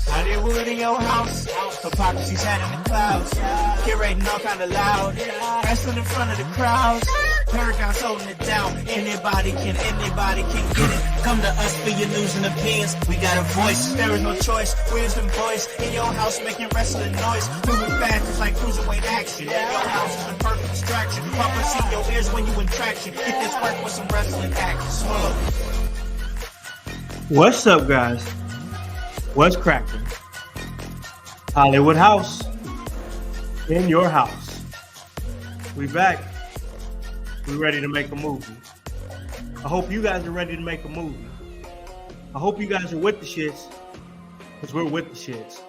Hollywood in your house. Hypocrisy's had in the clouds. Curating all kind of loud. Wrestling in front of the crowds. Paragon's holding it down. Anybody can get it. Come to us for your news and opinions. We got a voice. There is no choice. Wisdom voice in your house making wrestling noise. Moving fast, it's like cruiserweight action. Your house is a perfect distraction. Pop us in your ears when you in traction. Get this work with some wrestling action. Swallow. What's up, guys? What's cracking? Hollywood House in your house. We back. We ready to make a movie. I hope you guys are ready to make a movie. I hope you guys are with the shits, because we're with the shits.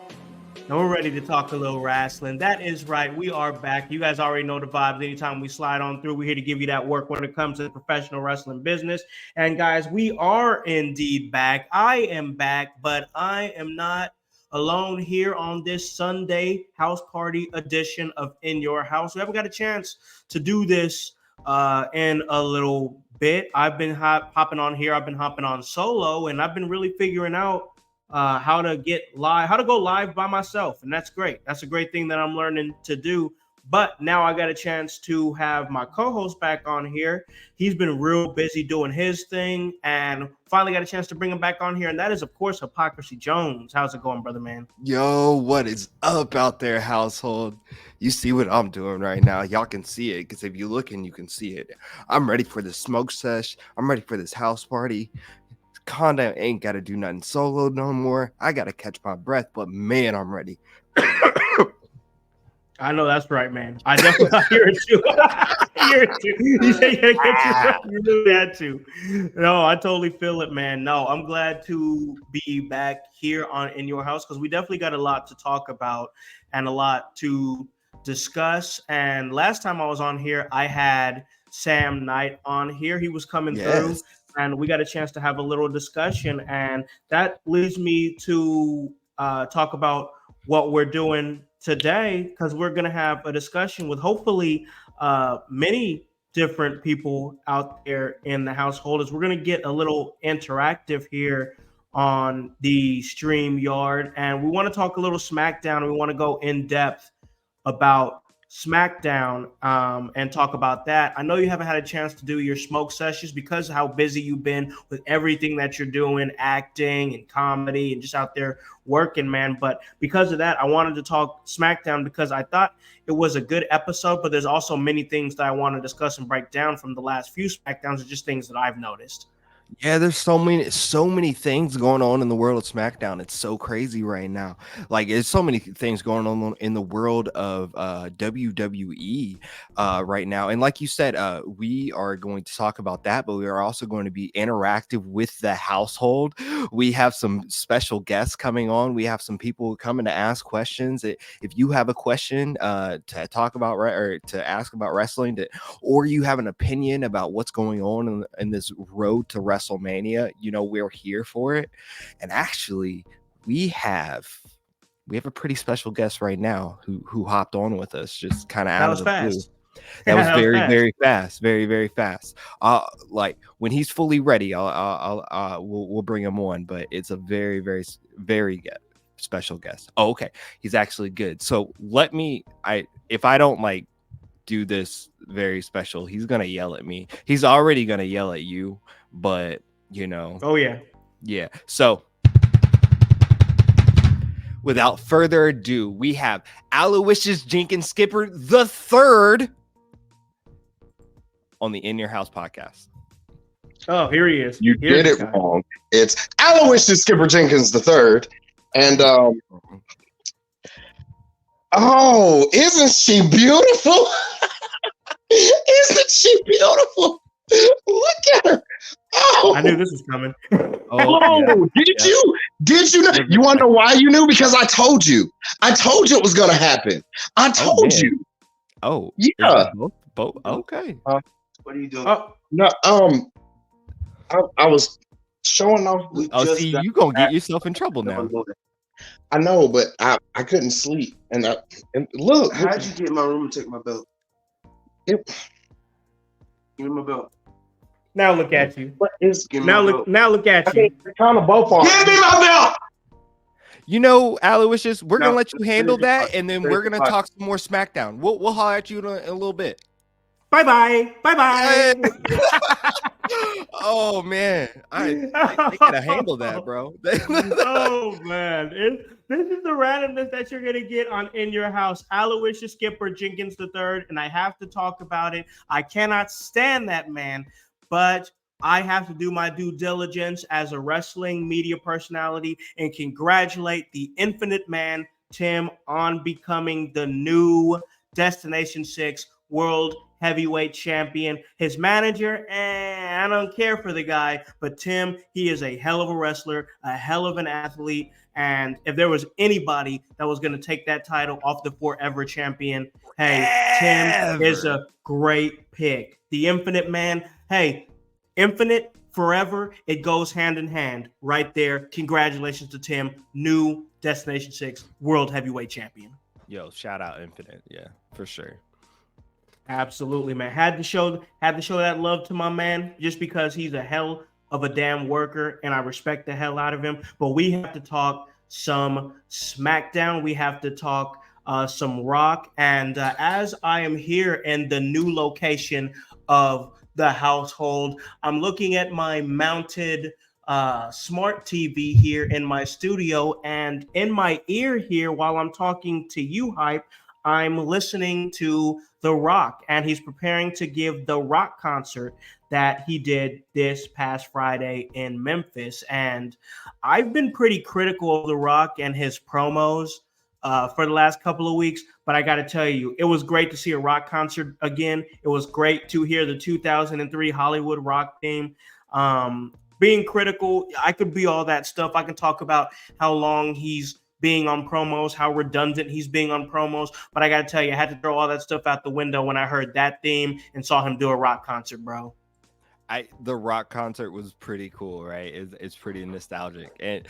And we're ready to talk a little wrestling. That is right. We are back. You guys already know the vibes. Anytime we slide on through, we're here to give you that work when it comes to the professional wrestling business. And guys, we are indeed back. I am back, but I am not alone here on this Sunday house party edition of In Your House. We haven't got a chance to do this in a little bit. I've been hopping on here. I've been hopping on solo, and I've been really figuring out how to go live by myself. And that's great. That's a great thing that I'm learning to do. But now I got a chance to have my co-host back on here. He's been real busy doing his thing, and finally got a chance to bring him back on here. And that is, of course, Hypocrisy Jones. How's it going, brother, man? Yo, what is up out there, household? You see what I'm doing right now. Y'all can see it, because if you look and you can see it. I'm ready for this smoke sesh. I'm ready for this house party. Conda ain't got to do nothing solo no more. I got to catch my breath, but man, I'm ready. I know that's right, man. I definitely hear it too. I hear it too. You say you gotta get your breath. You really had to. No, I totally feel it, man. No, I'm glad to be back here on In Your House, because we definitely got a lot to talk about and a lot to discuss. And last time I was on here, I had Sam Knight on here. He was coming through, and we got a chance to have a little discussion. And that leads me to talk about what we're doing today, because we're going to have a discussion with hopefully many different people out there in the household. As we're going to get a little interactive here on the StreamYard, and we want to talk a little SmackDown. We want to go in depth about SmackDown and talk about that. I know you haven't had a chance to do your smoke sessions because of how busy you've been with everything that you're doing, acting and comedy and just out there working, man. But because of that, I wanted to talk SmackDown because I thought it was a good episode, but there's also many things that I want to discuss and break down from the last few SmackDowns, and just things that I've noticed. Yeah, there's so many things going on in the world of SmackDown. It's so crazy right now. Like, there's so many things going on in the world of WWE right now. And like you said, we are going to talk about that, but we are also going to be interactive with the household. We have some special guests coming on. We have some people coming to ask questions. If you have a question to talk about or to ask about wrestling, or you have an opinion about what's going on in this road to WrestleMania, you know, we're here for it. And actually, we have a pretty special guest right now who hopped on with us, just kind of out of the blue. That was very fast, very fast. Like, when he's fully ready, we'll bring him on. But it's a very special guest. Oh, okay, he's actually good. So if I don't like do this very special, he's gonna yell at me. He's already gonna yell at you, but you know. Oh yeah. So without further ado, we have Aloysius Jenkins Skipper the Third on the In Your House podcast. Oh, here he is. You did it wrong. It's Aloysius Skipper Jenkins the Third, and oh, isn't she beautiful? Isn't she beautiful? Look at her. Oh, I knew this was coming. Did you know? You want to know why you knew? Because I told you. I told you it was going to happen. I told you. Oh, yeah. Both. Okay. What are you doing? No. I was showing off. See, you gonna get yourself in trouble now. I know, but I couldn't sleep. And look. How'd you get in my room and take my belt? Give me my belt. Now look at you. What is? Now look at you. Kind of both are. Give me my belt. You know, Aloysius, we're No, gonna let you handle that, and then we're finish gonna your talk some more SmackDown. We'll holler at you in a little bit. Bye bye. Bye bye. Oh man, they gotta handle that, bro. Oh man, this is the randomness that you're gonna get on In Your House. Aloysius Skipper Jenkins III, and I have to talk about it. I cannot stand that man, but I have to do my due diligence as a wrestling media personality and congratulate the Infinite Man, Tim, on becoming the new Destination 6 World Heavyweight Champion. His manager, I don't care for the guy, but Tim, he is a hell of a wrestler, a hell of an athlete. And if there was anybody that was going to take that title off the forever champion, hey, Tim is a great pick. The Infinite Man, hey, Infinite forever, it goes hand in hand right there. Congratulations to Tim, new Destination 6 World Heavyweight Champion. Yo, shout out Infinite. Yeah, for sure. Absolutely, man. Had to show that love to my man just because he's a hell of a damn worker and I respect the hell out of him. But we have to talk some SmackDown. We have to talk some Rock. And as I am here in the new location of the household, I'm looking at my mounted smart TV here in my studio, and in my ear here while I'm talking to you, Hype, I'm listening to The Rock, and he's preparing to give the Rock concert that he did this past Friday in Memphis. And I've been pretty critical of The Rock and his promos for the last couple of weeks, but I got to tell you, it was great to see a Rock concert again. It was great to hear the 2003 Hollywood Rock theme. Being critical, I could be all that stuff. I can talk about how long he's being on promos, how redundant he's being on promos. But I got to tell you, I had to throw all that stuff out the window when I heard that theme and saw him do a Rock concert, bro. The Rock concert was pretty cool, right? It's pretty nostalgic, and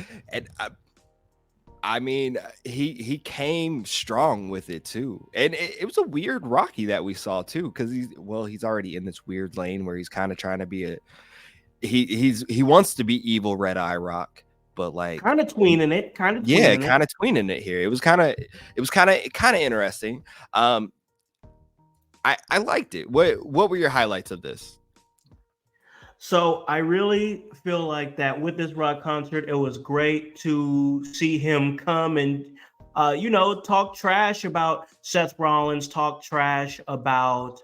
I mean, he came strong with it too, and it was a weird Rocky that we saw too, because he's already in this weird lane where he's kind of trying to be he wants to be evil Red Eye Rock. But like kind of tweening it, kind of tweening it here. It was kind of interesting. I liked it. What were your highlights of this? So I really feel like that with this Rock concert, it was great to see him come and talk trash about Seth Rollins, talk trash about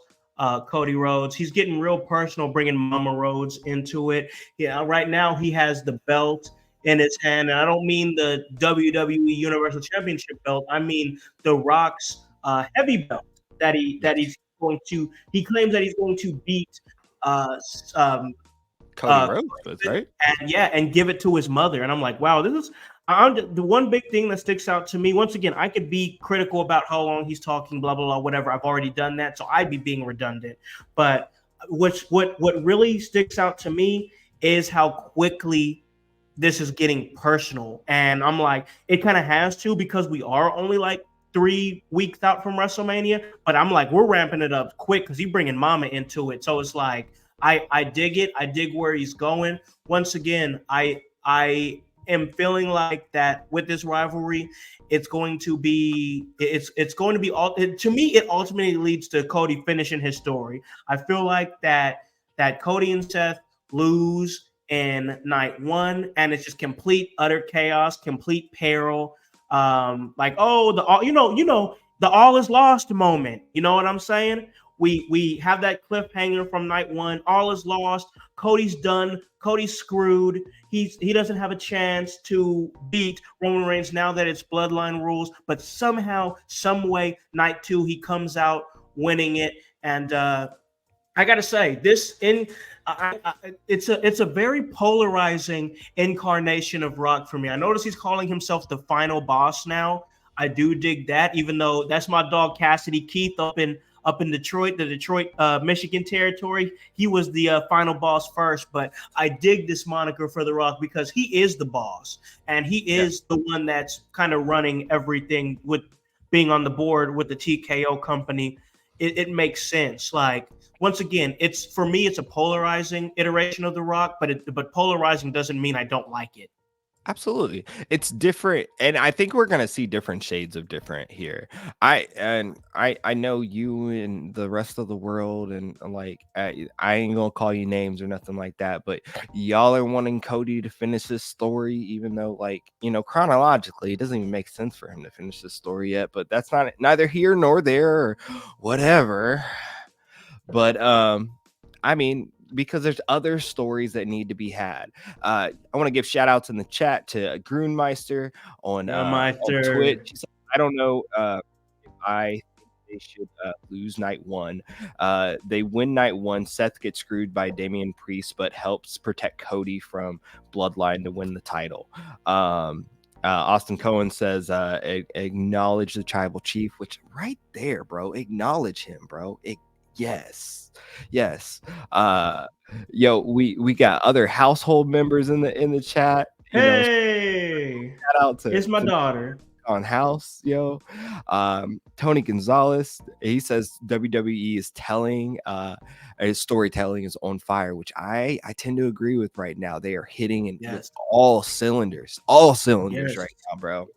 Cody Rhodes. He's getting real personal, bringing Mama Rhodes into it. Yeah, right now he has the belt in his hand, and I don't mean the WWE Universal Championship belt. I mean the Rock's heavy belt that he's going to. He claims that he's going to beat Cody Rhodes, that's right? And give it to his mother. And I'm like, wow, this is the one big thing that sticks out to me. Once again, I could be critical about how long he's talking, blah blah blah, whatever. I've already done that, so I'd be being redundant. But what really sticks out to me is how quickly this is getting personal. And I'm like, it kind of has to, because we are only like 3 weeks out from WrestleMania. But I'm like, we're ramping it up quick because he's bringing Mama into it. So it's like, I dig it. I dig where he's going. Once again, I am feeling like that with this rivalry, it's going to be all, to me, it ultimately leads to Cody finishing his story. I feel like that Cody and Seth lose in night one, and it's just complete utter chaos, complete peril. The all is lost moment. You know what I'm saying? We have that cliffhanger from night one. All is lost. Cody's done. Cody's screwed. He doesn't have a chance to beat Roman Reigns now that it's bloodline rules. But somehow, some way, night two, he comes out winning it. And I gotta say, it's a very polarizing incarnation of Rock for me. I notice he's calling himself the final boss now. I do dig that, even though that's my dog Cassidy Keith up in Detroit, the Detroit, Michigan territory. He was the final boss first, but I dig this moniker for The Rock because he is the boss, and he is the one that's kind of running everything with being on the board with the TKO company. It makes sense. Like, once again, it's a polarizing iteration of The Rock, but polarizing doesn't mean I don't like it. Absolutely. It's different, and I think we're gonna see different shades of different here. I know you and the rest of the world, and like I ain't gonna call you names or nothing like that, but y'all are wanting Cody to finish this story, even though, like, chronologically it doesn't even make sense for him to finish this story yet. But that's not neither here nor there or whatever. But I mean, because there's other stories that need to be had. I want to give shout outs in the chat to Grunmeister on Twitch. Meister. He said, I don't know if I think they should lose night one. They win night one. Seth gets screwed by Damian Priest, but helps protect Cody from Bloodline to win the title. Austin Cohen says, acknowledge the tribal chief, which right there, bro. Acknowledge him, bro. Yes. Yo, we got other household members in the chat. Hey, Shout out it's my daughter. on House, yo. Tony Gonzalez, he says WWE is telling his storytelling is on fire, which I tend to agree with right now. They are hitting with all cylinders right now, bro.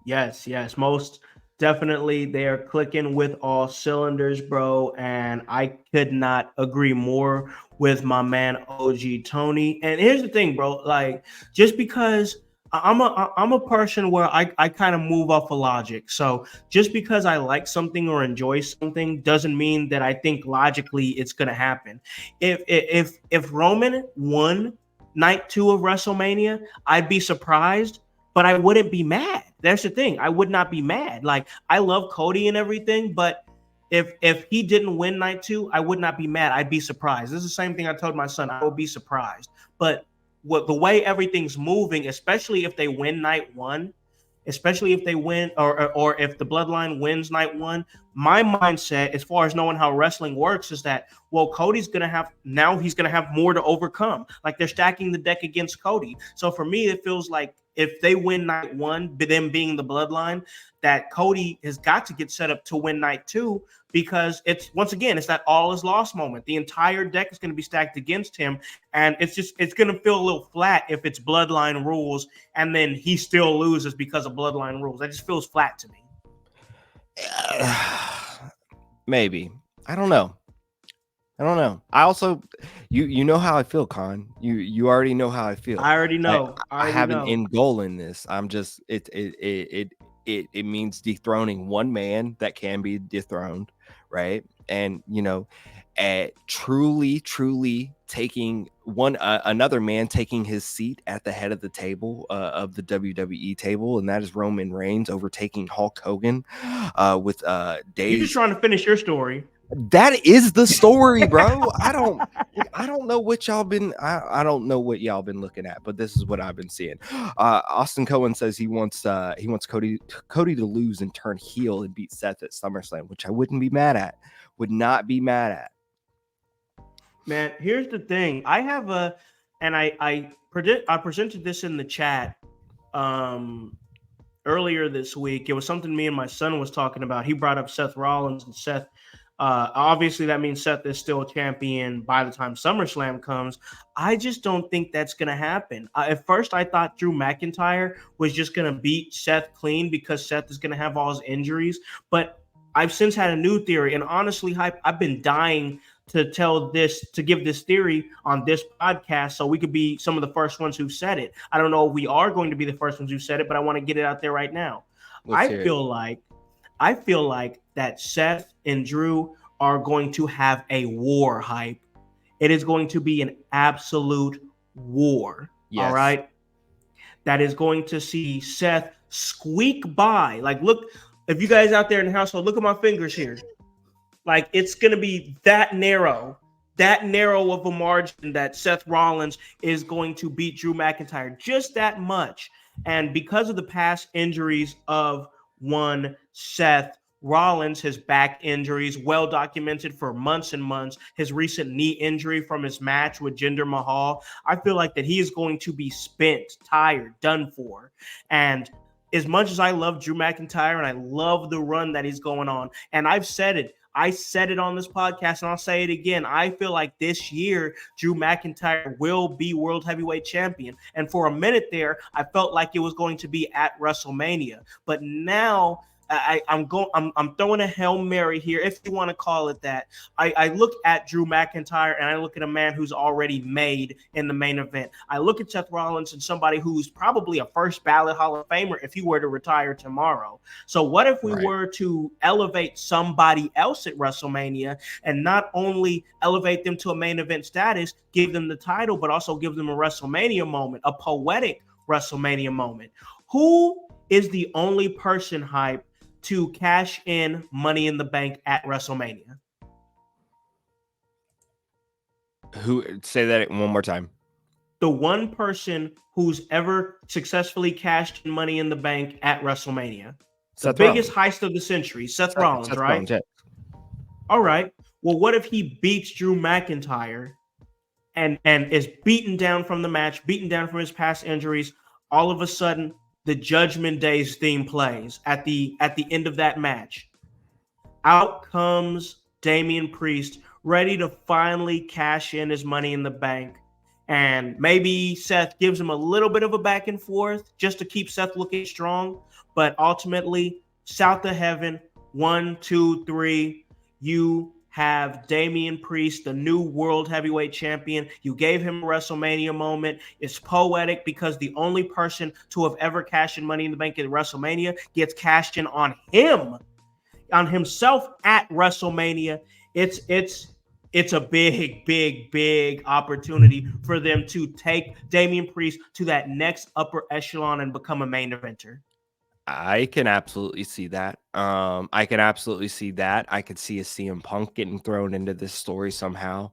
Yes, most definitely they are clicking with all cylinders, bro. And I could not agree more with my man OG Tony. And here's the thing, bro. Like, just because I'm a person where I kind of move off of logic. So just because I like something or enjoy something doesn't mean that I think logically it's gonna happen. If Roman won night 2 of WrestleMania, I'd be surprised, but I wouldn't be mad. That's the thing. I would not be mad. Like, I love Cody and everything, but if he didn't win night 2, I would not be mad. I'd be surprised. This is the same thing I told my son. I would be surprised. But the way everything's moving, especially if they win night 1, especially if they win or if the Bloodline wins night 1, my mindset as far as knowing how wrestling works is that, well, Cody's gonna have more to overcome. Like, they're stacking the deck against Cody. So for me, it feels like if they win night 1, them being the Bloodline, that Cody has got to get set up to win night 2, because it's that all is lost moment. The entire deck is going to be stacked against him, and it's going to feel a little flat if it's Bloodline rules and then he still loses because of Bloodline rules. That just feels flat to me. Maybe. I don't know. I also, you know how I feel, Con. You already know how I feel. I already know. I have an end goal in this. I'm just it means dethroning one man that can be dethroned, right? And truly taking another man taking his seat at the head of the table of the WWE table, and that is Roman Reigns overtaking Hulk Hogan with days. You're just trying to finish your story. That is the story, bro. I don't know what y'all been looking at, but this is what I've been seeing. Austin Cohen says he wants Cody to lose and turn heel and beat Seth at SummerSlam, which I wouldn't be mad at. Would not be mad at. Man, here's the thing. I presented this in the chat earlier this week. It was something me and my son was talking about. He brought up Seth Rollins, and Seth. Obviously, that means Seth is still champion by the time SummerSlam comes. I just don't think that's going to happen. At first, I thought Drew McIntyre was just going to beat Seth clean because Seth is going to have all his injuries. But I've since had a new theory. And honestly, I've been dying to give this theory on this podcast so we could be some of the first ones who said it. I don't know if we are going to be the first ones who said it, but I want to get it out there right now. I feel like that Seth and Drew are going to have a war hype. It is going to be an absolute war. Yes. All right. That is going to see Seth squeak by. Like, look, if you guys out there in the household, look at my fingers here. Like, it's going to be that narrow of a margin that Seth Rollins is going to beat Drew McIntyre, just that much. And because of the past injuries of one Seth Rollins, his back injuries, well documented for months and months, his recent knee injury from his match with Jinder Mahal, I feel like that he is going to be spent, tired, done for. And as much as I love Drew McIntyre and I love the run that he's going on, and I've said it, I said it on this podcast and I'll say it again. I feel like this year, Drew McIntyre will be World Heavyweight Champion. And for a minute there, I felt like it was going to be at WrestleMania. But now I'm throwing a Hail Mary here, if you want to call it that. I look at Drew McIntyre and I look at a man who's already made in the main event. I look at Seth Rollins and somebody who's probably a first ballot Hall of Famer if he were to retire tomorrow. So what if we were to elevate somebody else at WrestleMania and not only elevate them to a main event status, give them the title, but also give them a WrestleMania moment, a poetic WrestleMania moment? Who is the only person, Hype, to cash in Money in the Bank at WrestleMania? Who? Say that one more time. The one person who's ever successfully cashed in Money in the Bank at WrestleMania. The biggest heist of the century, Seth Rollins, right? Rollins, yeah. All right. Well, what if he beats Drew McIntyre and is beaten down from the match, beaten down from his past injuries? All of a sudden, the Judgment Day's theme plays at the end of that match. Out comes Damian Priest, ready to finally cash in his Money in the Bank. And maybe Seth gives him a little bit of a back and forth just to keep Seth looking strong. But ultimately, south of heaven, 1, 2, 3, you have Damian Priest, the new World Heavyweight Champion. You gave him a WrestleMania moment. It's poetic because the only person to have ever cashed in Money in the Bank at WrestleMania gets cashed in on him, on himself at WrestleMania. It's a big opportunity for them to take Damian Priest to that next upper echelon and become a main eventer. I can absolutely see that. I can absolutely see that. I could see a CM Punk getting thrown into this story somehow.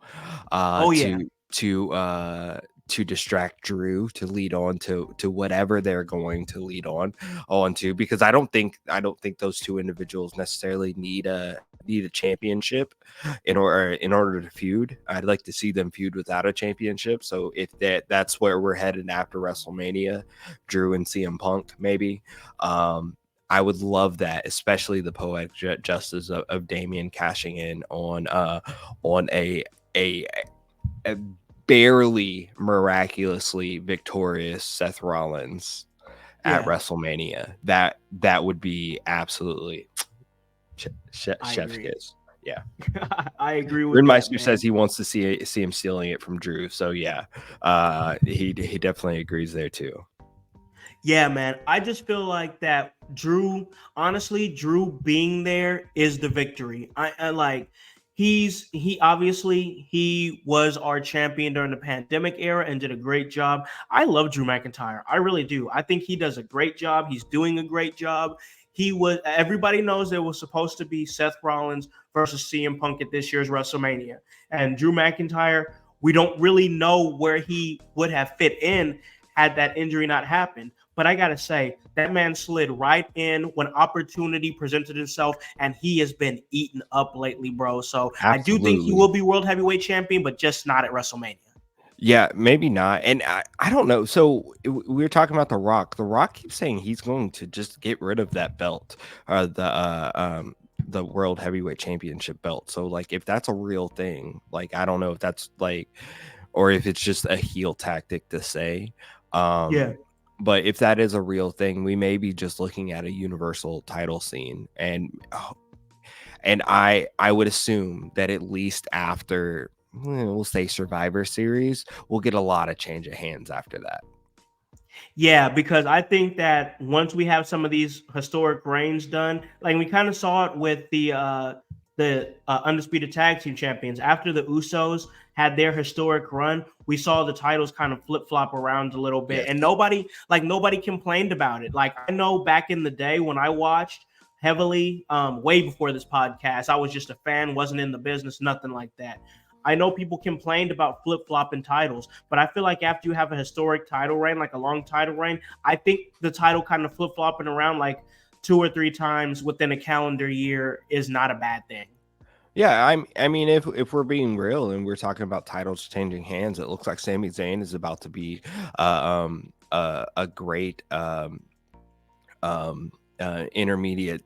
To distract Drew, to lead on to whatever they're going to lead on to, because I don't think those two individuals necessarily need a championship in order to feud. I'd like to see them feud without a championship. So if that's where we're headed after WrestleMania, Drew and CM Punk, maybe. I would love that, especially the poetic justice of Damian cashing in on a barely miraculously victorious Seth Rollins at WrestleMania. That would be absolutely chef's kiss. Yeah. I agree with Meister says he wants to see him stealing it from Drew. So yeah, he definitely agrees there too. Yeah, man. I just feel like that Drew being there is the victory. I like he was our champion during the pandemic era and did a great job. I love Drew McIntyre. I really do. I think he does a great job. He's doing a great job. Everybody knows it was supposed to be Seth Rollins versus CM Punk at this year's WrestleMania. And Drew McIntyre, we don't really know where he would have fit in had that injury not happened. But I got to say, that man slid right in when opportunity presented itself, and he has been eaten up lately, bro. So absolutely. I do think he will be World Heavyweight Champion, but just not at WrestleMania. Yeah, maybe not. And I don't know. So we were talking about The Rock. The Rock keeps saying he's going to just get rid of that belt, the World Heavyweight Championship belt. So like, if that's a real thing, like, I don't know if that's like, or if it's just a heel tactic to say. Yeah. But if that is a real thing, we may be just looking at a universal title scene. And I would assume that at least after, we'll say, Survivor Series, we'll get a lot of change of hands after that. Yeah, because I think that once we have some of these historic reigns done, like we kind of saw it with the Undisputed Tag Team Champions. After the Usos had their historic run, we saw the titles kind of flip-flop around a little bit. Yes. And nobody complained about it. Like, I know back in the day when I watched heavily, way before this podcast, I was just a fan, wasn't in the business, nothing like that. I know people complained about flip-flopping titles, but I feel like after you have a historic title reign, like a long title reign, I think the title kind of flip-flopping around like 2 or 3 times within a calendar year is not a bad thing. Yeah, I mean, if we're being real and we're talking about titles changing hands, it looks like Sami Zayn is about to be a great intermediate,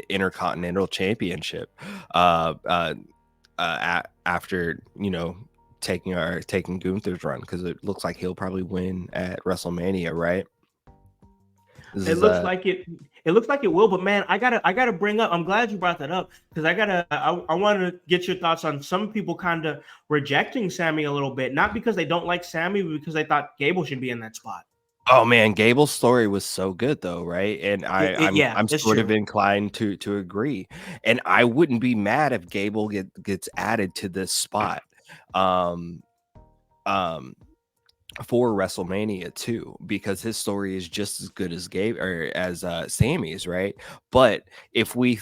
Intercontinental Championship after taking Gunther's run, because it looks like he'll probably win at WrestleMania, right? It looks like it. It looks like it will, but man, I gotta bring up. I'm glad you brought that up because I want to get your thoughts on some people kind of rejecting Sammy a little bit, not because they don't like Sammy, but because they thought Gable should be in that spot. Oh man, Gable's story was so good though, right? And I'm sort of inclined to agree. And I wouldn't be mad if Gable gets added to this spot. Um, um, for WrestleMania too, because his story is just as good as Sammy's, right? But if we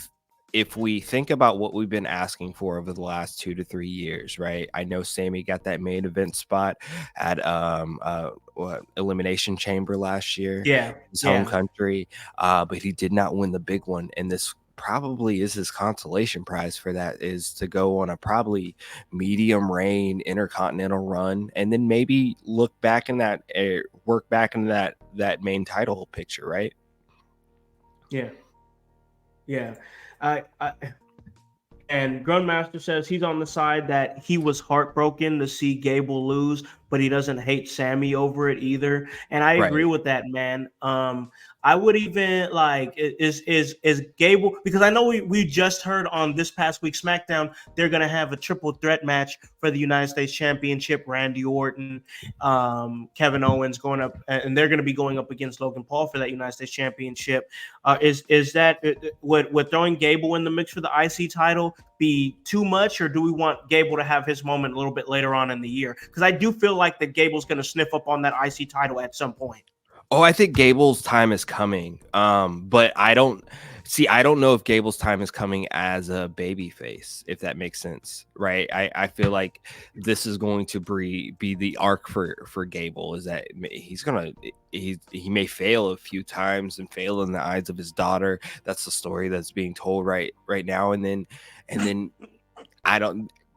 think about what we've been asking for over the last 2 to 3 years, right? I know Sammy got that main event spot at Elimination Chamber last year, his home country, but he did not win the big one, and this probably is his consolation prize for that, is to go on a probably medium reign intercontinental run, and then maybe look back in that work back into that main title picture, right? And Grandmaster says he's on the side that he was heartbroken to see Gable lose, but he doesn't hate Sammy over it either. And I agree with that, man. I would even like is Gable, because I know we just heard on this past week's SmackDown they're gonna have a triple threat match for the United States Championship. Randy Orton, Kevin Owens going up, and they're gonna be going up against Logan Paul for that United States Championship. Would throwing Gable in the mix for the IC title be too much, or do we want Gable to have his moment a little bit later on in the year? Because I do feel like that Gable's going to sniff up on that IC title at some point. Oh, I think Gable's time is coming. But I don't know if Gable's time is coming as a babyface, if that makes sense, right? I feel like this is going to be the arc for Gable, is that he may fail a few times and fail in the eyes of his daughter. That's the story that's being told right now. And then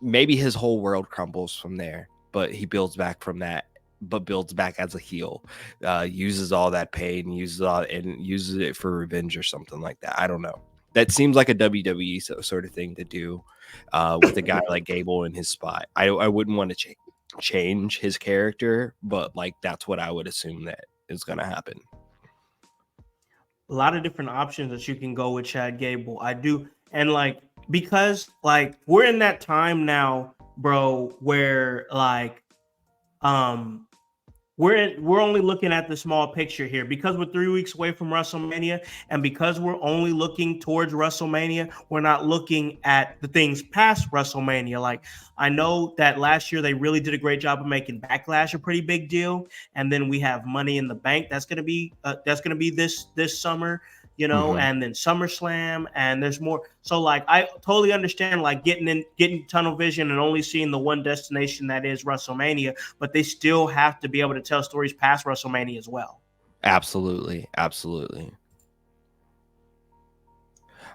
maybe his whole world crumbles from there, but he builds back from that. But builds back as a heel, uses all that pain, uses it for revenge or something like that. I don't know. That seems like a WWE sort of thing to do with a guy like Gable in his spot. I wouldn't want to change his character, but like that's what I would assume that is going to happen. A lot of different options that you can go with Chad Gable. I do, and like because like we're in that time now, bro, where like we're only looking at the small picture here because we're 3 weeks away from WrestleMania, and because we're only looking towards WrestleMania, we're not looking at the things past WrestleMania. Like I know that last year they really did a great job of making Backlash a pretty big deal, and then we have Money in the Bank that's gonna be this summer. And then SummerSlam, and there's more. So like, I totally understand like getting tunnel vision and only seeing the one destination that is WrestleMania, but they still have to be able to tell stories past WrestleMania as well. Absolutely.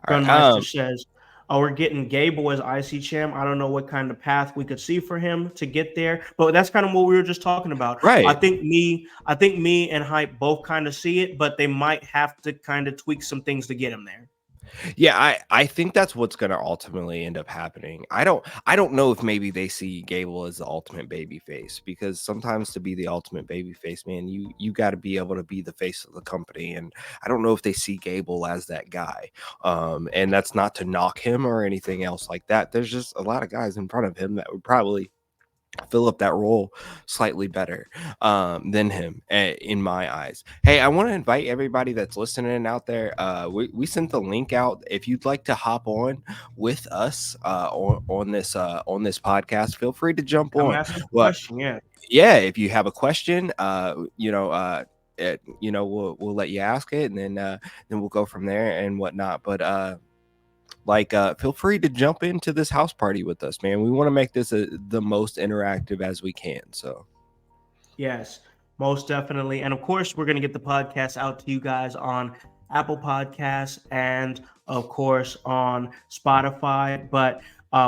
Gunmaster says, "Oh, we're getting Gable as IC champ. I don't know what kind of path we could see for him to get there, but that's kind of what we were just talking about. Right. I think me and Hype both kind of see it, but they might have to kind of tweak some things to get him there. Yeah, I think that's what's going to ultimately end up happening. I don't know if maybe they see Gable as the ultimate baby face, because sometimes to be the ultimate baby face, man, you got to be able to be the face of the company, and I don't know if they see Gable as that guy. And that's not to knock him or anything else like that. There's just a lot of guys in front of him that would probably fill up that role slightly better than him in my eyes. Hey, I want to invite everybody that's listening out there. We sent the link out. If you'd like to hop on with us on this podcast, feel free to jump on. Question, if you have a question, we'll let you ask it, and then we'll go from there and whatnot. But feel free to jump into this house party with us, man. We want to make this the most interactive as we can. So yes, most definitely. And of course, we're going to get the podcast out to you guys on Apple Podcasts and of course on Spotify. But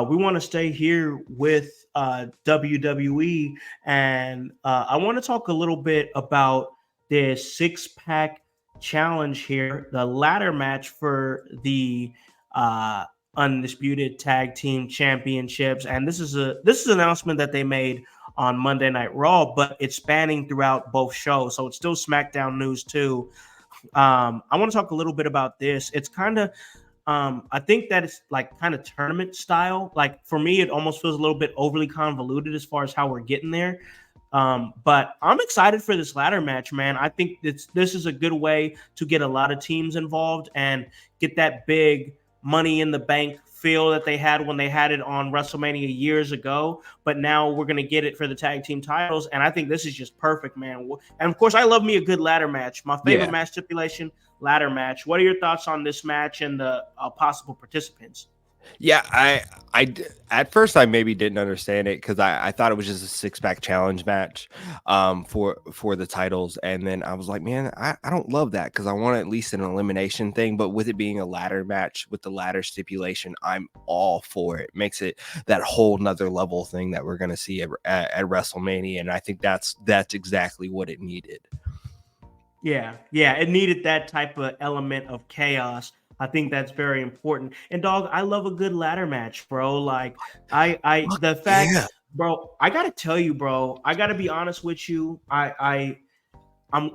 we want to stay here with WWE, and I want to talk a little bit about this 6-pack challenge here, the ladder match for the uh, undisputed tag team championships, and this is an announcement that they made on Monday Night Raw, but it's spanning throughout both shows, so it's still SmackDown news too. I want to talk a little bit about this. It's kind of I think that it's like kind of tournament style. Like for me, it almost feels a little bit overly convoluted as far as how we're getting there. But I'm excited for this ladder match, man. I think this is a good way to get a lot of teams involved and get that big money in the bank feel that they had when they had it on WrestleMania years ago. But now we're gonna get it for the tag team titles, and I think this is just perfect, man. And of course, I love me a good ladder match. My favorite match stipulation, ladder match. What are your thoughts on this match and the possible participants? Yeah, at first I maybe didn't understand it because I thought it was just a six-pack challenge match for the titles, and then I was like, man, I don't love that because I want at least an elimination thing. But with it being a ladder match with the ladder stipulation, I'm all for it. Makes it that whole nother level thing that we're gonna see at WrestleMania, and I think that's exactly what it needed. Yeah, it needed that type of element of chaos. I think that's very important. And dog, I love a good ladder match, bro. Like the fact, bro, I gotta tell you, bro, I gotta be honest with you.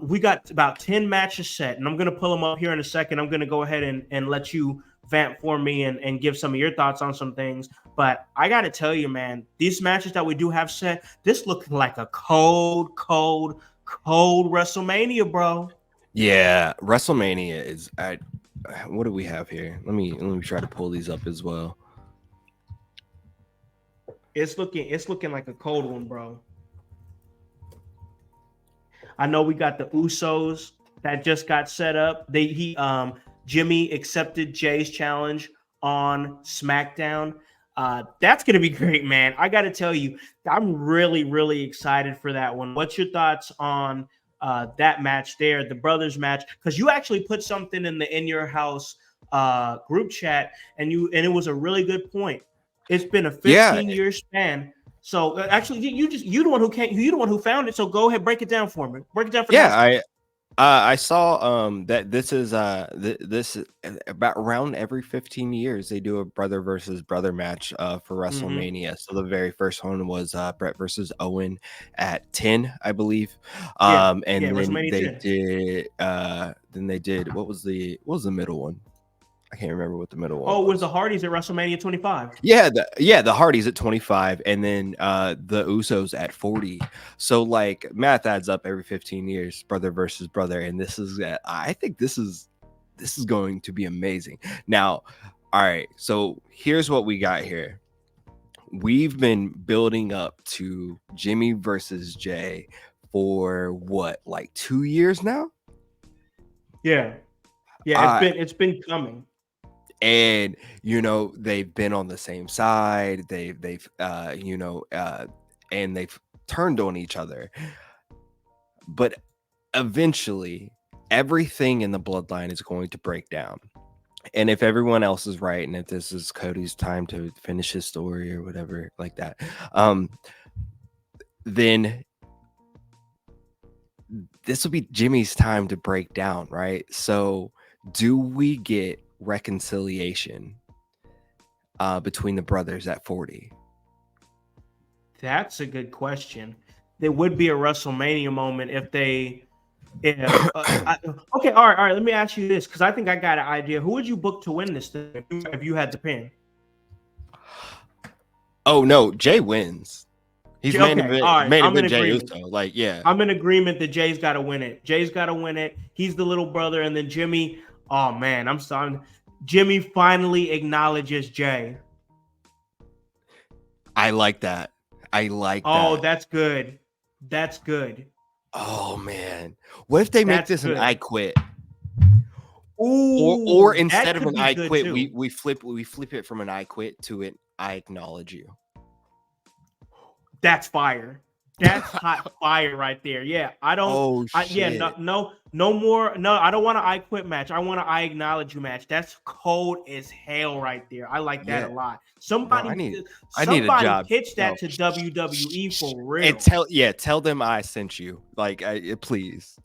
We got about 10 matches set, and I'm gonna pull them up here in a second. I'm gonna go ahead and let you vamp for me and give some of your thoughts on some things. But I gotta tell you, man, these matches that we do have set, this looking like a cold WrestleMania, bro. Yeah, WrestleMania is what do we have here? Let me try to pull these up as well. It's looking like a cold one, bro. I know we got the Usos that just got set up. Jimmy accepted Jay's challenge on SmackDown. That's gonna be great, man. I gotta tell you, I'm really excited for that one. What's your thoughts on that match there, the brothers match? Because you actually put something in your house group chat, and it was a really good point. It's been a 15-year span. So actually, you the one who found it. So go ahead, break it down for me. Break it down for me. I saw that this is this is about around every 15 years they do a brother versus brother match for WrestleMania. Mm-hmm. So the very first one was Brett versus Owen at 10, I believe. And then they did what was the middle one? I can't remember what the middle one. Oh, it was the Hardys at WrestleMania 25. Yeah, the Hardys at 25, and then the Usos at 40. So like math adds up every 15 years, brother versus brother, and I think this is going to be amazing. Now, all right, so here's what we got here. We've been building up to Jimmy versus Jay for what, like 2 years now? Yeah, it's been coming. And they've been on the same side. They've and they've turned on each other. But eventually, everything in the bloodline is going to break down. And if everyone else is right, and if this is Cody's time to finish his story or whatever like that, then this will be Jimmy's time to break down, right? So, do we get reconciliation between the brothers at 40? That's a good question. There would be a WrestleMania moment okay, all right. Let me ask you this, because I think I got an idea. Who would you book to win this thing if you had to pin? Oh no, Jay wins. He's main event Jay Uso. Like, yeah, I'm in agreement that Jay's got to win it. Jay's got to win it. He's the little brother, and then Jimmy. Oh man, I'm sorry. Jimmy finally acknowledges Jay. I like that. Oh, that's good. That's good. Oh man, what if they make this an I Quit? Ooh, or instead of an I Quit, we flip it from an I Quit to an I acknowledge you. That's fire. That's hot fire right there. Yeah, I don't. Oh shit. No more. No, I don't want an I Quit match. I want an I acknowledge you match. That's cold as hell right there. I like that a lot. Somebody need a job. Pitch that to WWE for real. And tell them I sent you. Like, please.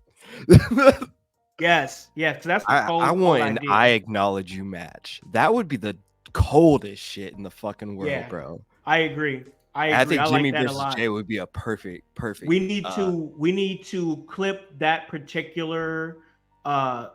Yes, yes, that's a I cold want an idea. I acknowledge you match. That would be the coldest shit in the fucking world, Yeah, bro. I agree. I I agree. think I Jimmy like that a versus lot. Jay would be a perfect. We need to clip that particular uh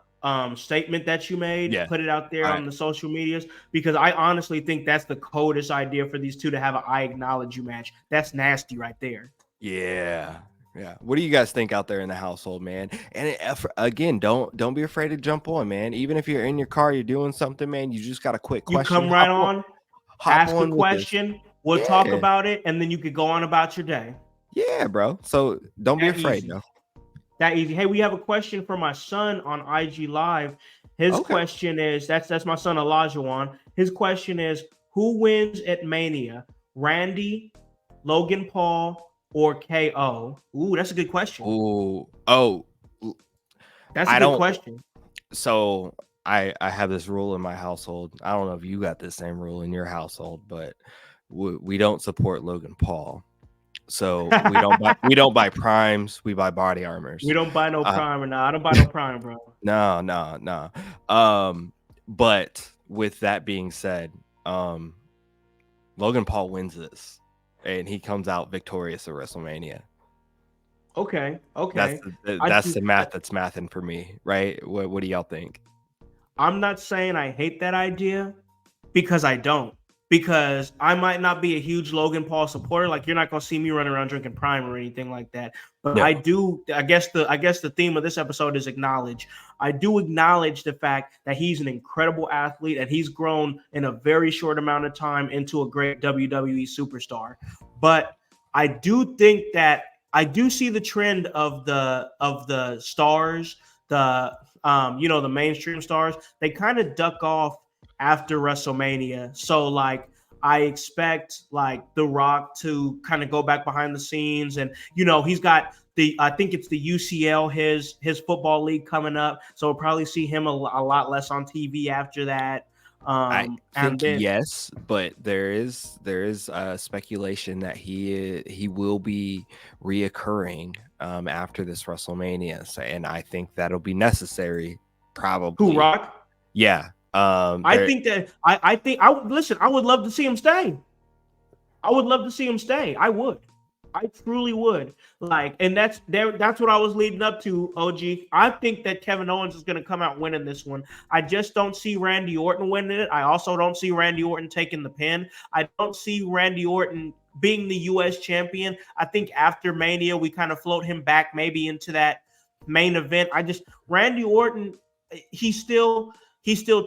statement that you made, Yeah. put it out there I on the social medias, because I honestly think that's the coldest idea for these two to have an I acknowledge you match. That's nasty right there. Yeah. Yeah. What do you guys think out there in the household, man? And again, don't be afraid to jump on, man. Even if you're in your car, you're doing something, man. You just got a quick You question. come right on, Hop ask a on with this. question, we'll talk Yeah. about it, and then you could go on about your day. Yeah, bro. So don't be That afraid, easy. though. That easy. Hey, we have a question for my son on IG Live. His Okay. question is that's my son Elijah. His question is, who wins at Mania? Randy, Logan Paul, or KO? Ooh, that's a good question. Oh, That's a I good don't. question. So I have this rule in my household. I don't know if you got the same rule in your household, but we don't support Logan Paul. So we don't buy primes. We buy body armors. We don't buy no prime or not. I don't buy no prime, bro. No. But with that being said, Logan Paul wins this, and he comes out victorious at WrestleMania. Okay. That's the math that's mathing for me, right? What do y'all think? I'm not saying I hate that idea, because I don't. Because I might not be a huge Logan Paul supporter. Like, you're not gonna see me running around drinking prime or anything like that. But No. I do. I guess the theme of this episode is acknowledge. I do acknowledge the fact that he's an incredible athlete and he's grown in a very short amount of time into a great WWE superstar. But I do think that I do see the trend of the stars, the mainstream stars. They kind of duck off after WrestleMania. So like I expect like The Rock to kind of go back behind the scenes, and he's got I think it's the UCL, his football league coming up. So we'll probably see him a lot less on TV after that. I And think then yes, but there is speculation that he will be reoccurring after this WrestleMania, and I think that'll be necessary. Probably. who, Rock? Yeah. I think that I think I would listen. I would love to see him stay. I would love to see him stay. I would. I truly would. Like, and that's what I was leading up to, OG. I think that Kevin Owens is going to come out winning this one. I just don't see Randy Orton winning it. I also don't see Randy Orton taking the pin. I don't see Randy Orton being the US champion. I think after Mania, we kind of float him back maybe into that main event. Randy Orton, he still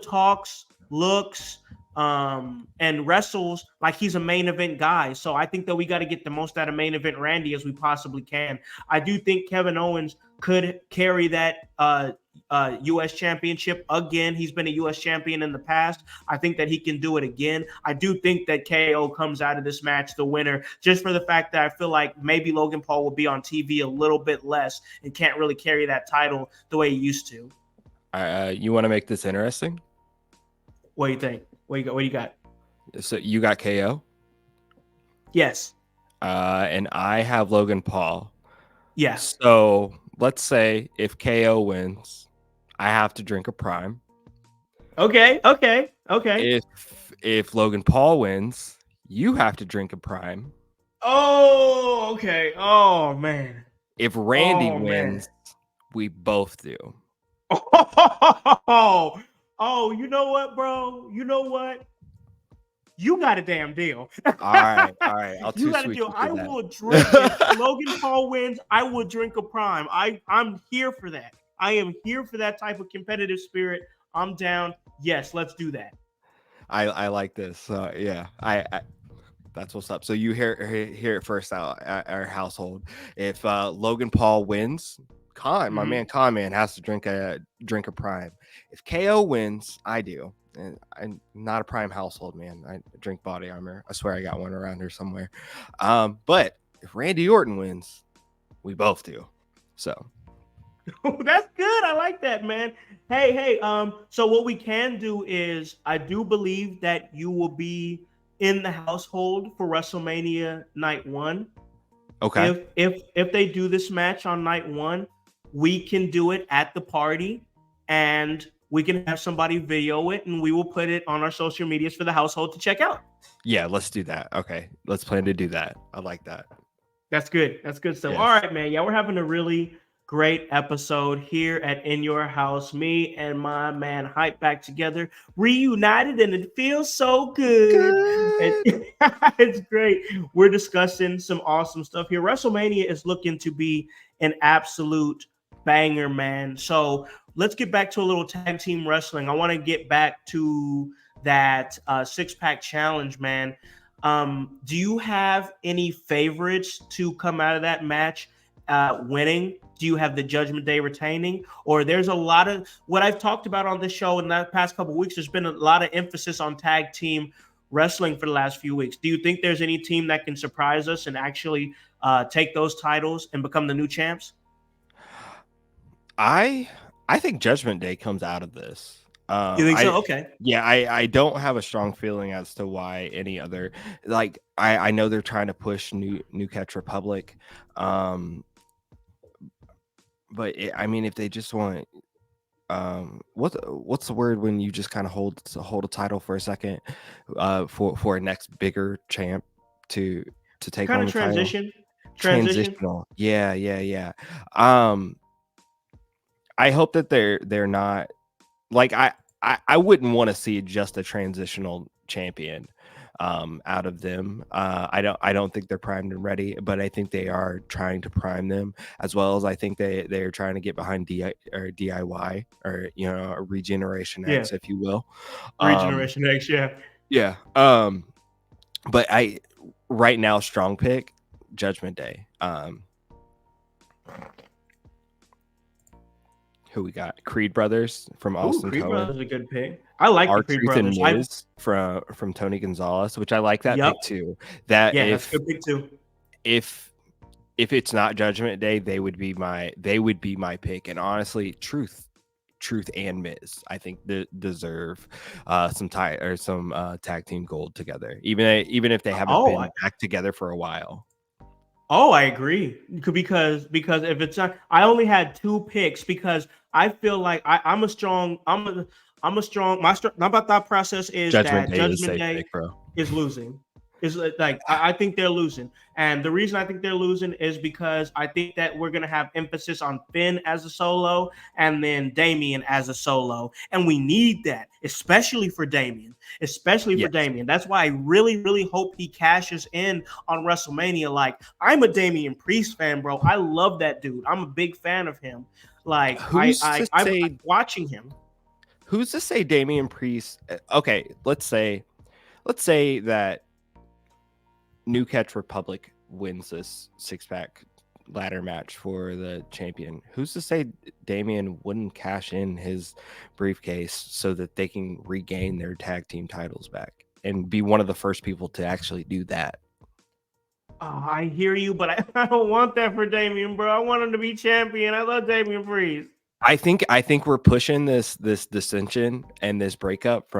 talks, looks, and wrestles like he's a main event guy. So I think that we got to get the most out of main event Randy as we possibly can. I do think Kevin Owens could carry that US championship again. He's been a US champion in the past. I think that he can do it again. I do think that KO comes out of this match the winner, just for the fact that I feel like maybe Logan Paul will be on TV a little bit less and can't really carry that title the way he used to. You want to make this interesting? What do you think? What do you got? So you got KO? Yes. And I have Logan Paul. Yeah. So let's say if KO wins, I have to drink a prime. Okay. If Logan Paul wins, you have to drink a prime. Oh, okay. Oh man. If Randy wins, we both do. Oh, you know what, bro? You know what? You got a damn deal. All right. You got a deal. I will drink. If Logan Paul wins, I will drink a prime. I'm here for that. I am here for that type of competitive spirit. I'm down. Yes, let's do that. I like this. Yeah, I that's what's up. So you hear it first out at our household. If Logan Paul wins, my man Con Man has to drink a prime. If KO wins, I do. And I'm not a prime household, man. I drink body armor. I swear I got one around here somewhere. But if Randy Orton wins, we both do. So that's good. I like that, man. Hey. So what we can do is, I do believe that you will be in the household for WrestleMania night 1. Okay. If they do this match on night 1, we can do it at the party. and we can have somebody video it, and we will put it on our social medias for the household to check out. Yeah, let's do that. Okay, let's plan to do that. I like that. That's good. That's good stuff. Yes. All right, man. Yeah, we're having a really great episode here at In Your House. Me and my man Hype back together, reunited, and it feels so good. It's great. We're discussing some awesome stuff here. WrestleMania is looking to be an absolute banger, man. So let's get back to a little tag team wrestling. I want to get back to that six-pack challenge, man. Do you have any favorites to come out of that match winning? Do you have the Judgment Day retaining? Or there's a lot of what I've talked about on this show in the past couple of weeks. There's been a lot of emphasis on tag team wrestling for the last few weeks. Do you think there's any team that can surprise us and actually take those titles and become the new champs? I think Judgment Day comes out of this. You think so? Okay. Yeah, I don't have a strong feeling as to why any other, like, I know they're trying to push New Catch Republic, but I mean, if they just want, what's the word when you just kind of hold a title for a second, for a next bigger champ to take kind on of the title? Transitional. Yeah. I hope that they're not, like, I wouldn't want to see just a transitional champion out of them. I don't think they're primed and ready, but I think they are trying to prime them, as well as I think they're trying to get behind DIY, or a Regeneration X, if you will. Regeneration X, yeah. Yeah. But right now, strong pick, Judgment Day. Who we got? Creed Brothers from Austin. Creed Brothers is a good pick. I like the Creed Brothers. And Miz from Tony Gonzalez, which I like that pick too. That's a good pick too. If it's not Judgment Day, they would be my pick. And honestly, Truth and Miz, I think deserve some tag team gold together, even if they haven't been back together for a while. Oh, I agree. Because if it's not, I only had two picks because I feel like my thought process is Judgment that Judgment Day is losing. Is like I think they're losing, and the reason I think they're losing is because I think that we're gonna have emphasis on Finn as a solo and then Damian as a solo, and we need that, especially for Damian. That's why I really, really hope he cashes in on WrestleMania. Like, I'm a Damian Priest fan, bro. I love that dude. I'm a big fan of him. Like, I'm watching him. Who's to say Damian Priest? Okay, let's say that New Catch Republic wins this six-pack ladder match for the champion. Who's to say Damian wouldn't cash in his briefcase so that they can regain their tag team titles back and be one of the first people to actually do that? Oh, I hear you, but I don't want that for Damian, bro. I want him to be champion. I love Damian Priest. I think we're pushing this dissension and this breakup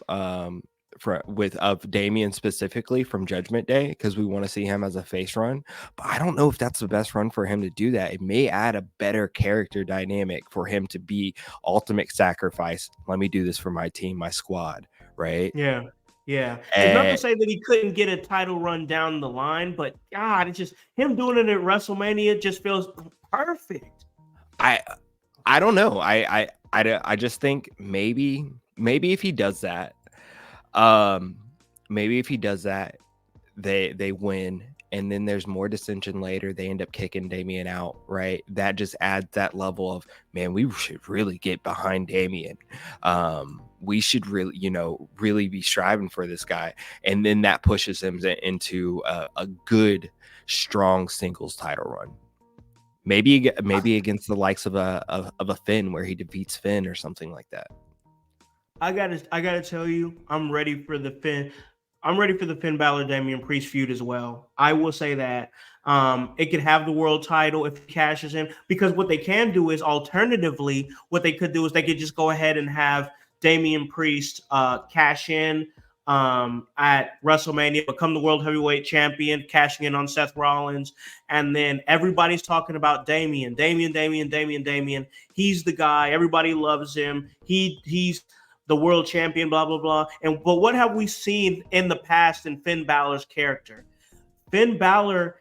of Damian specifically from Judgment Day because we want to see him as a face run, but I don't know if that's the best run for him to do that. It may add a better character dynamic for him to be ultimate sacrifice. Let me do this for my team, my squad, right? Yeah. It's not to say that he couldn't get a title run down the line, but God, it's just him doing it at WrestleMania just feels perfect. I don't know. I just think maybe if he does that, they win, and then there's more dissension later. They end up kicking Damian out, right? That just adds that level of, man, we should really get behind Damian. We should really be striving for this guy, and then that pushes him into a good, strong singles title run. Maybe against the likes of a Finn, where he defeats Finn or something like that. I gotta tell you, I'm ready for the Finn. I'm ready for the Finn Balor Damian Priest feud as well. I will say that it could have the world title if he cashes in, because what they can do is alternatively, what they could do is they could just go ahead and have Damian Priest cash in at WrestleMania, become the world heavyweight champion, cashing in on Seth Rollins, and then everybody's talking about Damian. He's the guy. Everybody loves him. He's the world champion. Blah blah blah. But what have we seen in the past in Finn Balor's character? Finn Balor's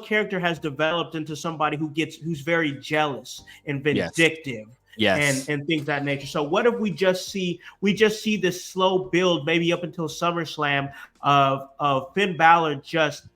character has developed into somebody who's very jealous and vindictive. Yes. And things of that nature. So what if we just see this slow build, maybe up until SummerSlam, of Finn Balor just